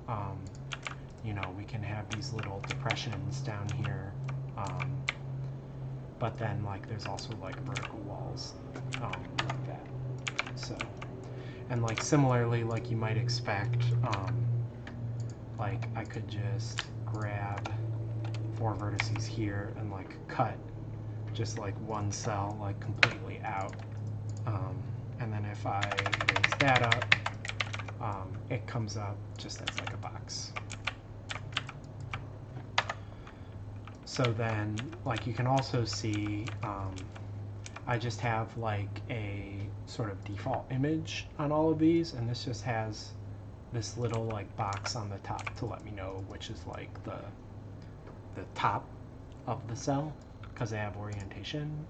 you know, we can have these little depressions down here, but then like there's also like vertical walls like that. So. And like similarly, like you might expect, like I could just grab 4 vertices here and like cut just like one cell like completely out. And then if I raise that up, it comes up just as like a box. So then like you can also see, I just have like a sort of default image on all of these, and this just has this little like box on the top to let me know which is like the top of the cell because they have orientation.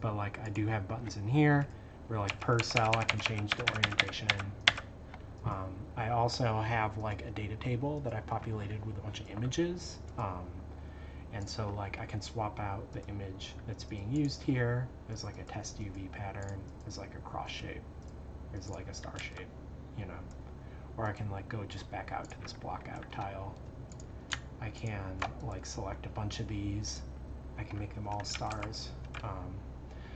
But like I do have buttons in here where like per cell I can change the orientation. I also have like a data table that I populated with a bunch of images. And so like I can swap out the image that's being used here. There's like a test UV pattern. There's like a cross shape. There's like a star shape, you know. Or I can like go just back out to this block out tile. I can like select a bunch of these. I can make them all stars.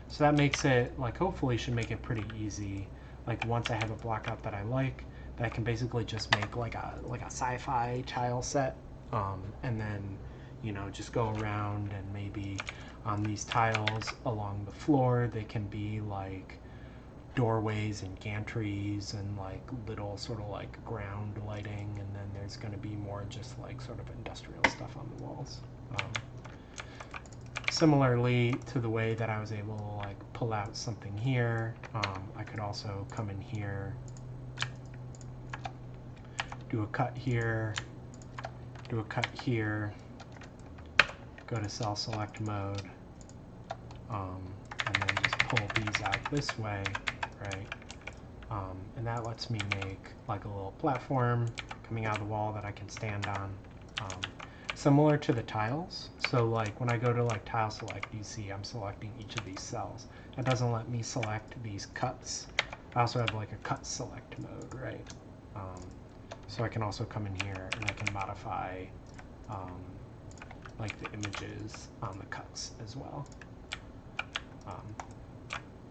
So that makes it like hopefully should make it pretty easy. Like once I have a block out that I like, that I can basically just make like a sci-fi tile set, and then, you know, just go around and maybe on these tiles along the floor, they can be like doorways and gantries and like little sort of like ground lighting, and then there's going to be more just like sort of industrial stuff on the walls. Similarly to the way that I was able to like pull out something here, I could also come in here, do a cut here, do a cut here, go to cell select mode, and then just pull these out this way, right? And that lets me make like a little platform coming out of the wall that I can stand on. Similar to the tiles, so like when I go to like tile select, you see I'm selecting each of these cells. It doesn't let me select these cuts. I also have like a cut select mode, right? So I can also come in here and I can modify like the images on the cuts as well.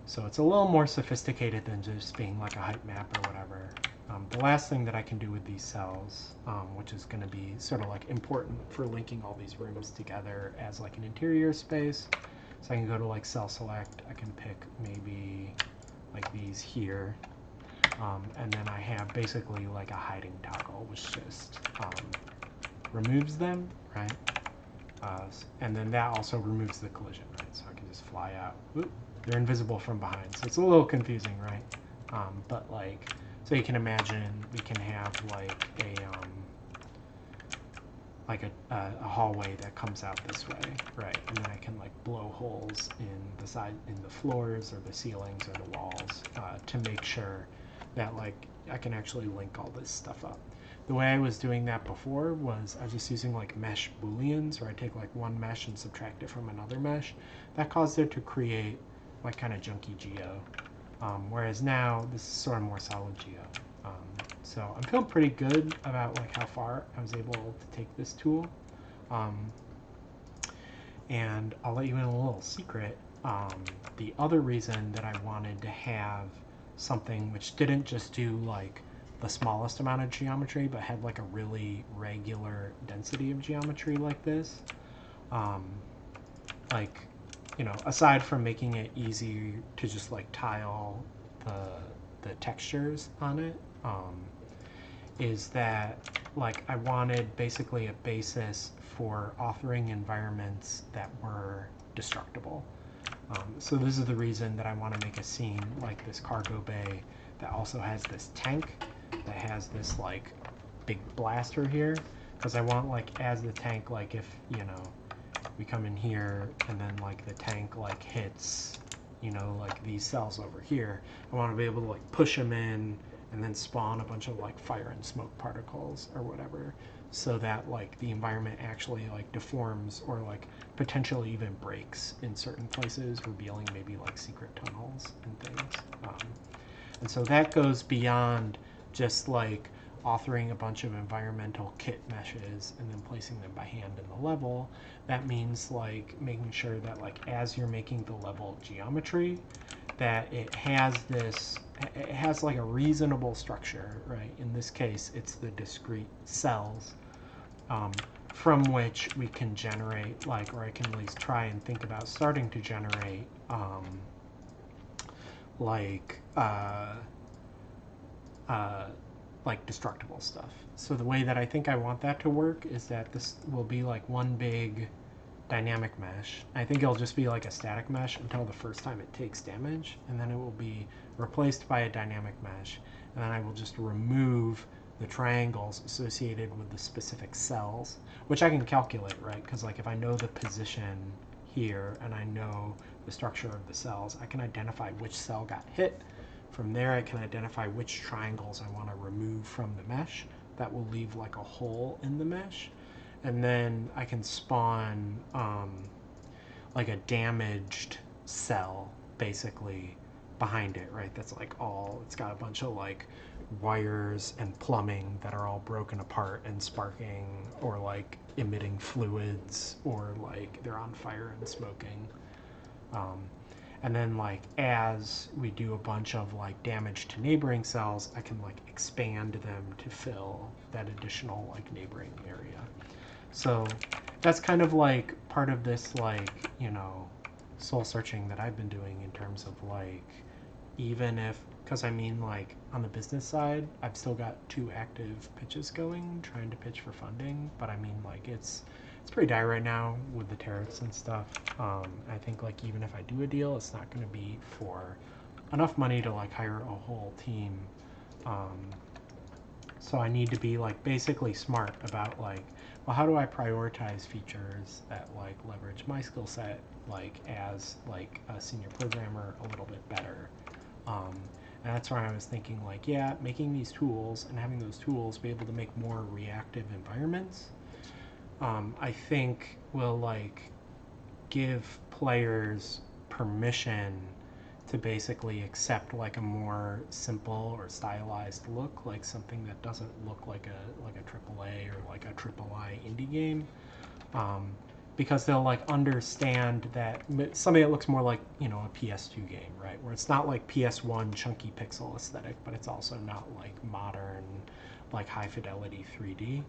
So it's a little more sophisticated than just being like a height map or whatever. The last thing that I can do with these cells, which is going to be sort of like important for linking all these rooms together as like an interior space. So I can go to like cell select, I can pick maybe like these here, and then I have basically like a hiding toggle, which just removes them, right? And then that also removes the collision, right? So I can just fly out. Oop, they're invisible from behind, so it's a little confusing, right? But like, so you can imagine we can have like a hallway that comes out this way, right? And then I can like blow holes in the side, in the floors or the ceilings or the walls to make sure that like I can actually link all this stuff up. The way I was doing that before was I was just using like mesh booleans, where I take like one mesh and subtract it from another mesh. That caused it to create like kind of junky geo. Whereas now this is sort of more solid geo. So I'm feeling pretty good about like how far I was able to take this tool. And I'll let you in a little secret. The other reason that I wanted to have something which didn't just do like the smallest amount of geometry, but had like a really regular density of geometry like this, like, you know, aside from making it easy to just like tile the textures on it, is that like I wanted basically a basis for authoring environments that were destructible. So this is the reason that I want to make a scene like this cargo bay that also has this tank that has this like big blaster here, because I want like as the tank, like if we come in here and then like the tank like hits like these cells over here, I want to be able to like push them in and then spawn a bunch of like fire and smoke particles or whatever, so that like the environment actually like deforms or like potentially even breaks in certain places, revealing maybe like secret tunnels and things. And so that goes beyond just like authoring a bunch of environmental kit meshes and then placing them by hand in the level. That means like making sure that like as you're making the level geometry, that it has like a reasonable structure, right? In this case, it's the discrete cells from which we can generate, like, or I can at least try and think about starting to generate like destructible stuff. So the way that I think I want that to work is that this will be like one big dynamic mesh. I think it'll just be like a static mesh until the first time it takes damage, and then it will be replaced by a dynamic mesh, and then I will just remove the triangles associated with the specific cells, which I can calculate, right? Because like if I know the position here and I know the structure of the cells, I can identify which cell got hit. From there I can identify which triangles I want to remove from the mesh. That will leave like a hole in the mesh. And then I can spawn like a damaged cell basically behind it, right? That's like it's got a bunch of like wires and plumbing that are all broken apart and sparking or like emitting fluids, or like they're on fire and smoking. And then like as we do a bunch of like damage to neighboring cells, I can like expand them to fill that additional like neighboring area. So that's kind of like part of this like soul searching that I've been doing in terms of like, even if, because I mean like on the business side I've still got 2 active pitches going, trying to pitch for funding, but I mean like it's pretty dire right now with the tariffs and stuff. I think like even if I do a deal, it's not going to be for enough money to like hire a whole team. So I need to be like basically smart about like, well, how do I prioritize features that like leverage my skill set like as like a senior programmer a little bit better. And that's where I was thinking like, yeah, making these tools and having those tools be able to make more reactive environments, I think will like give players permission to basically accept like a more simple or stylized look, like something that doesn't look like a AAA or like a III indie game, because they'll like understand that something that looks more like a PS2 game, right, where it's not like PS1 chunky pixel aesthetic, but it's also not like modern like high fidelity 3D.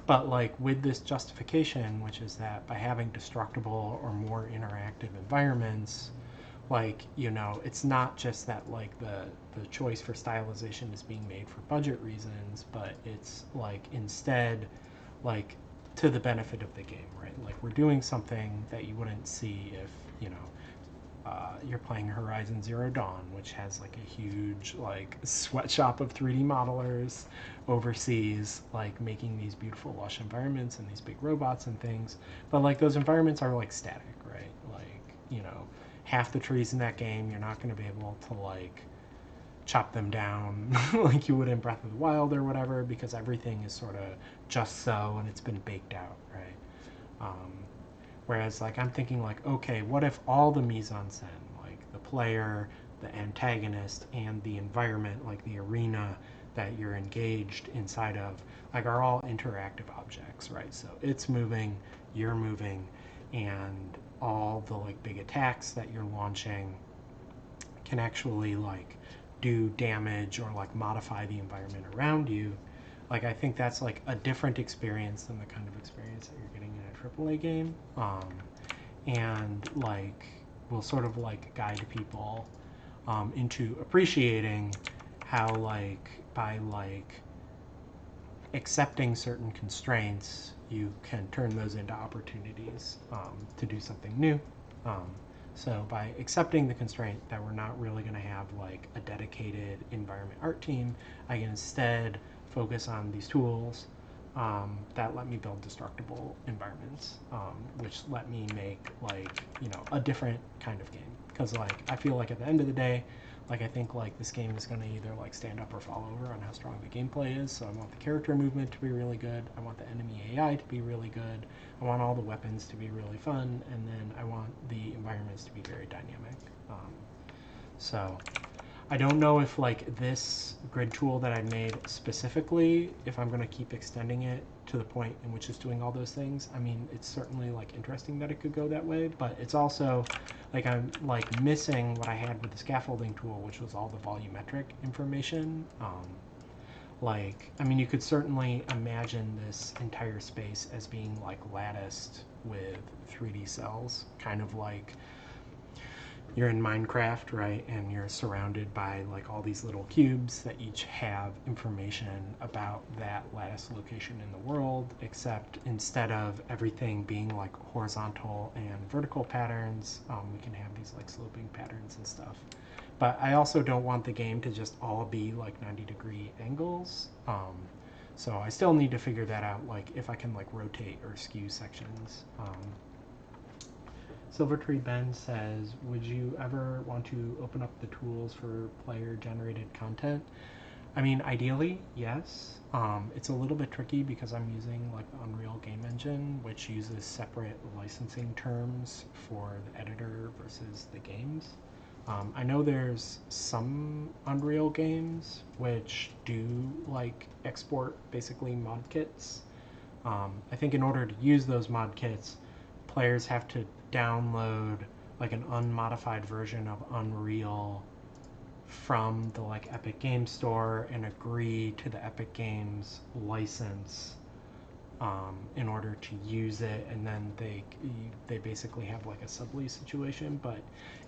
But like with this justification, which is that by having destructible or more interactive environments, like it's not just that like the choice for stylization is being made for budget reasons, but it's like instead like to the benefit of the game, right? Like we're doing something that you wouldn't see if you're playing Horizon Zero Dawn, which has like a huge like sweatshop of 3D modelers overseas, like making these beautiful lush environments and these big robots and things. But like those environments are like static, right? Like half the trees in that game you're not going to be able to like chop them down like you would in Breath of the Wild or whatever, because everything is sort of just so and it's been baked out, right? Whereas like I'm thinking like, okay, what if all the mise-en-scène, like the player, the antagonist, and the environment, like the arena that you're engaged inside of, like are all interactive objects, right? So it's moving, you're moving, and all the like big attacks that you're launching can actually like do damage or like modify the environment around you. Like I think that's like a different experience than the kind of experience that you're getting in a AAA game, and like will sort of like guide people into appreciating how like by like accepting certain constraints, you can turn those into opportunities to do something new. Um, so by accepting the constraint that we're not really going to have like a dedicated environment art team, I can instead focus on these tools that let me build destructible environments, which let me make like, you know, a different kind of game. Because like I feel like at the end of the day, like I think like this game is going to either like stand up or fall over on how strong the gameplay is. So I want the character movement to be really good. I want the enemy AI to be really good. I want all the weapons to be really fun, and then I want the environments to be very dynamic. So I don't know if like this grid tool that I made specifically, if I'm going to keep extending it to the point in which it's doing all those things. I mean, it's certainly like interesting that it could go that way, but it's also like I'm like missing what I had with the scaffolding tool, which was all the volumetric information. Like, I mean, you could certainly imagine this entire space as being like latticed with 3D cells, kind of like you're in Minecraft, right? And you're surrounded by like all these little cubes that each have information about that lattice location in the world, except instead of everything being like horizontal and vertical patterns, we can have these like sloping patterns and stuff. But I also don't want the game to just all be like 90-degree angles. So I still need to figure that out, like if I can like rotate or skew sections. Silvertree Ben says, would you ever want to open up the tools for player-generated content? I mean, ideally, yes. It's a little bit tricky because I'm using like the Unreal Game Engine, which uses separate licensing terms for the editor versus the games. I know there's some Unreal games which do like export basically mod kits. I think in order to use those mod kits, players have to download like an unmodified version of Unreal from the like Epic Games Store and agree to the Epic Games license in order to use it, and then they basically have like a sublease situation. But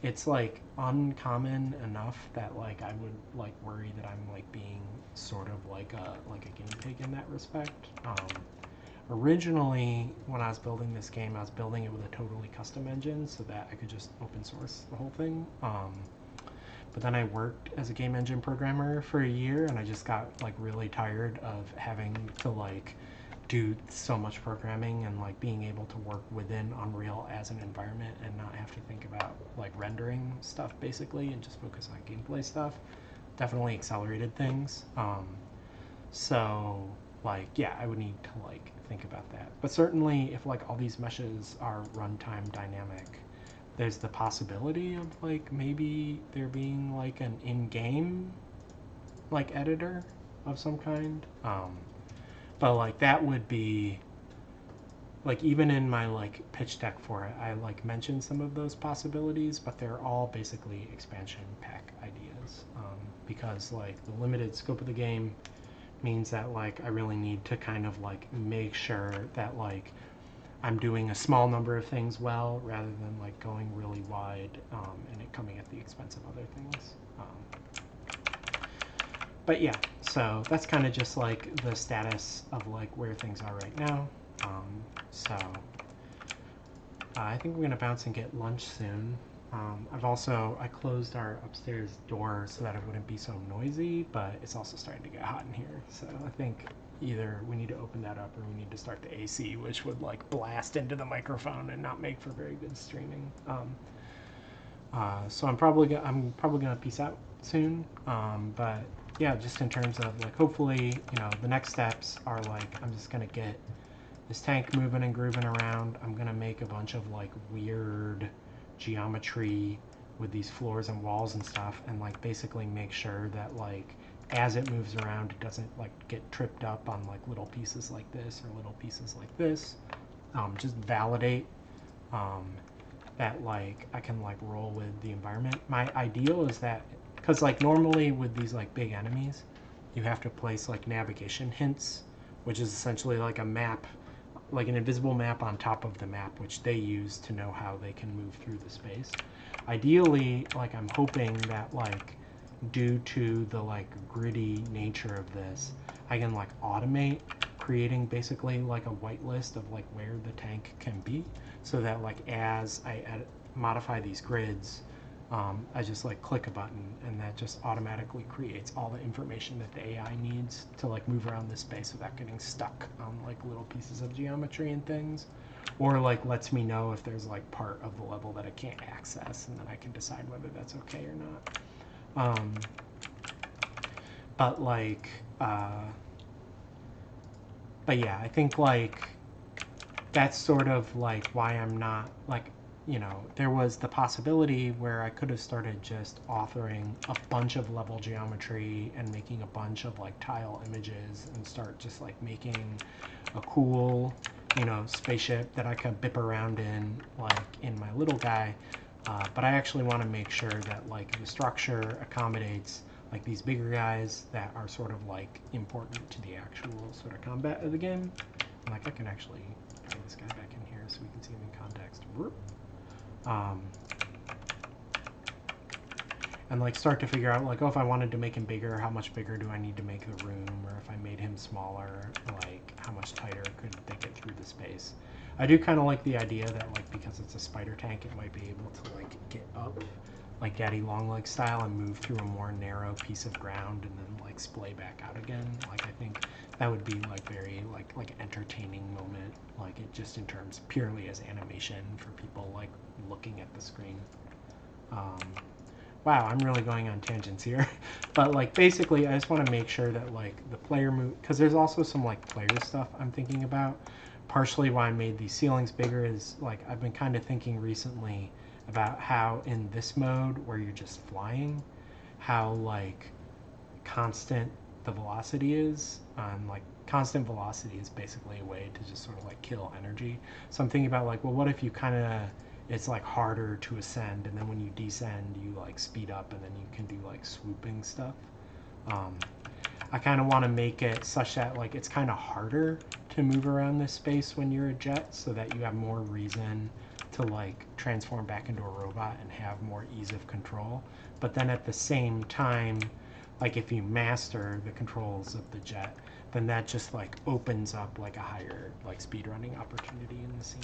it's like uncommon enough that like I would like worry that I'm like being sort of like a guinea pig in that respect. Originally, when I was building this game, I was building it with a totally custom engine so that I could just open source the whole thing. But then I worked as a game engine programmer for a year, and I just got like really tired of having to like do so much programming and like being able to work within Unreal as an environment and not have to think about like rendering stuff basically and just focus on gameplay stuff. Definitely accelerated things. So like yeah, I would need to like think about that. But certainly if like all these meshes are runtime dynamic, there's the possibility of like maybe there being like an in-game like editor of some kind. But like that would be like even in my like pitch deck for it, I like mentioned some of those possibilities, but they're all basically expansion pack ideas because like the limited scope of the game means that like I really need to kind of like make sure that like I'm doing a small number of things well rather than like going really wide and it coming at the expense of other things. But yeah, so that's kind of just like the status of like where things are right now. So I think we're gonna bounce and get lunch soon. I closed our upstairs door so that it wouldn't be so noisy, but it's also starting to get hot in here. So I think either we need to open that up or we need to start the AC, which would like blast into the microphone and not make for very good streaming. So I'm probably gonna peace out soon. But yeah, just in terms of like hopefully, you know, the next steps are like I'm just gonna get this tank moving and grooving around. I'm gonna make a bunch of like weird geometry with these floors and walls and stuff, and like basically make sure that like as it moves around it doesn't like get tripped up on like little pieces like this or little pieces like this. Just validate that like I can like roll with the environment. My ideal is that because like normally with these like big enemies you have to place like navigation hints, which is essentially like a map, like an invisible map on top of the map, which they use to know how they can move through the space. Ideally, like I'm hoping that like due to the like gritty nature of this, I can like automate creating basically like a whitelist of like where the tank can be, so that like as I modify these grids, I just like click a button and that just automatically creates all the information that the AI needs to like move around this space without getting stuck on like little pieces of geometry and things, or like lets me know if there's like part of the level that I can't access, and then I can decide whether that's okay or not. But like but yeah, I think like that's sort of like why I'm not like, you know, there was the possibility where I could have started just authoring a bunch of level geometry and making a bunch of like tile images and start just like making a cool, you know, spaceship that I can bip around in like in my little guy. But I actually want to make sure that like the structure accommodates like these bigger guys that are sort of like important to the actual sort of combat of the game. And like I can actually bring this guy back in here so we can see him in context. And like start to figure out like, oh, if I wanted to make him bigger, how much bigger do I need to make the room? Or if I made him smaller, like how much tighter could they get through the space? I do kind of like the idea that like because it's a spider tank, it might be able to like get up like Daddy Longleg style and move through a more narrow piece of ground and then like splay back out again. Like I think that would be like very like entertaining moment, like it just in terms purely as animation for people like looking at the screen. Wow, I'm really going on tangents here. But like basically I just want to make sure that like the player move, because there's also some like player stuff I'm thinking about. Partially why I made these ceilings bigger is like I've been kind of thinking recently about how in this mode where you're just flying, how like constant the velocity is. Like constant velocity is basically a way to just sort of like kill energy. So I'm thinking about like, well, what if you kind of, it's like harder to ascend, and then when you descend you like speed up and then you can do like swooping stuff. I kind of want to make it such that like it's kind of harder to move around this space when you're a jet, so that you have more reason to like transform back into a robot and have more ease of control. But then at the same time, like if you master the controls of the jet, then that just like opens up like a higher like speedrunning opportunity in the scene.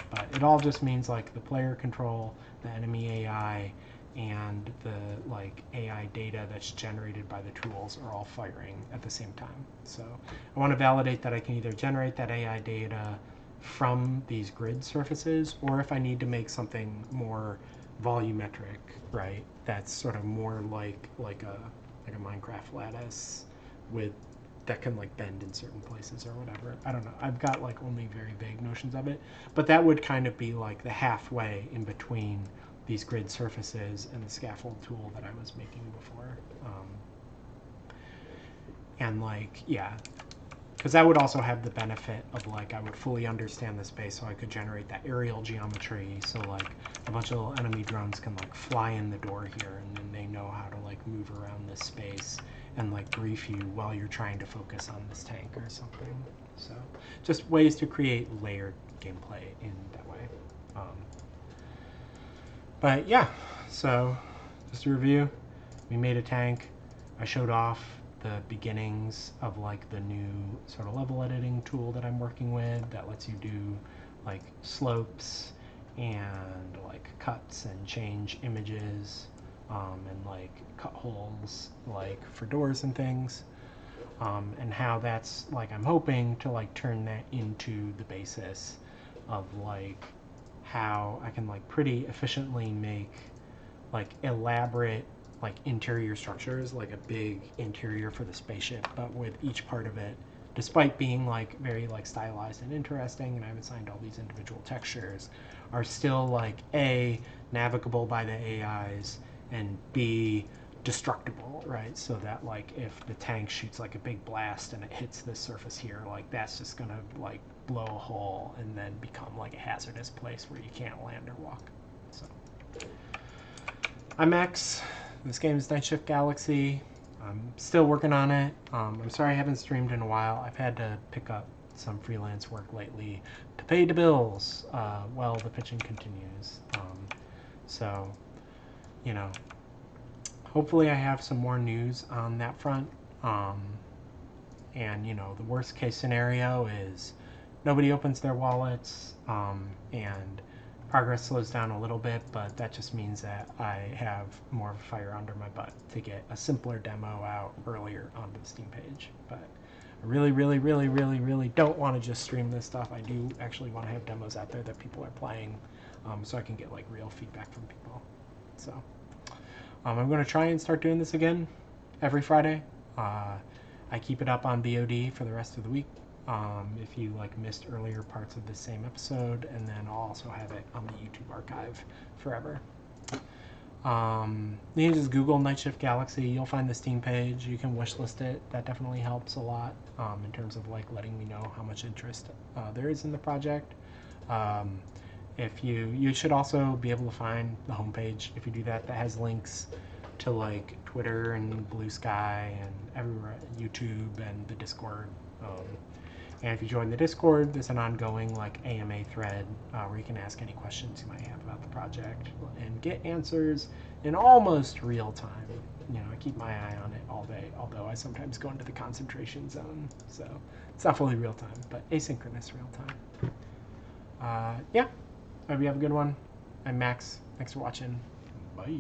But it all just means like the player control, the enemy AI, and the like AI data that's generated by the tools are all firing at the same time. So I want to validate that I can either generate that AI data from these grid surfaces, or if I need to make something more volumetric, right, that's sort of more like a Minecraft lattice with that can like bend in certain places or whatever. I don't know. I've got like only very vague notions of it, but that would kind of be like the halfway in between these grid surfaces and the scaffold tool that I was making before. And like, yeah, because that would also have the benefit of like I would fully understand the space, so I could generate that aerial geometry, so like a bunch of little enemy drones can like fly in the door here, and then they know how to like move around this space and like brief you while you're trying to focus on this tank or something. So just ways to create layered gameplay in that way. But yeah, so just to review, we made a tank. I showed off the beginnings of like the new sort of level editing tool that I'm working with that lets you do like slopes and like cuts and change images, and like cut holes like for doors and things, and how that's like I'm hoping to like turn that into the basis of like how I can like pretty efficiently make like elaborate like interior structures, like a big interior for the spaceship, but with each part of it, despite being like very like stylized and interesting, and I've assigned all these individual textures, are still like A, navigable by the AIs, and B, destructible, right? So that like if the tank shoots like a big blast and it hits this surface here, like that's just gonna like blow a hole and then become like a hazardous place where you can't land or walk. So I'm Max. This game is Nightshift Galaxy. I'm still working on it. I'm sorry I haven't streamed in a while. I've had to pick up some freelance work lately to pay the bills while the pitching continues. So, you know, hopefully I have some more news on that front. And the worst case scenario is nobody opens their wallets, and progress slows down a little bit, but that just means that I have more of a fire under my butt to get a simpler demo out earlier onto the Steam page. But I really, really, really, really, really don't want to just stream this stuff. I do actually want to have demos out there that people are playing, so I can get like real feedback from people. So I'm going to try and start doing this again every Friday. I keep it up on VOD for the rest of the week. If you missed earlier parts of the same episode, and then I'll also have it on the YouTube archive forever. You can just Google Nightshift Galaxy. You'll find the Steam page. You can wishlist it. That definitely helps a lot in terms of letting me know how much interest there is in the project. If you should also be able to find the homepage. If you do that, that has links to Twitter and Blue Sky and everywhere, YouTube and the Discord. And if you join the Discord, there's an ongoing AMA thread where you can ask any questions you might have about the project and get answers in almost real time. I keep my eye on it all day, although I sometimes go into the concentration zone, so it's not fully real time, but asynchronous real time. Yeah, hope you have a good one. I'm Max. Thanks for watching. Bye.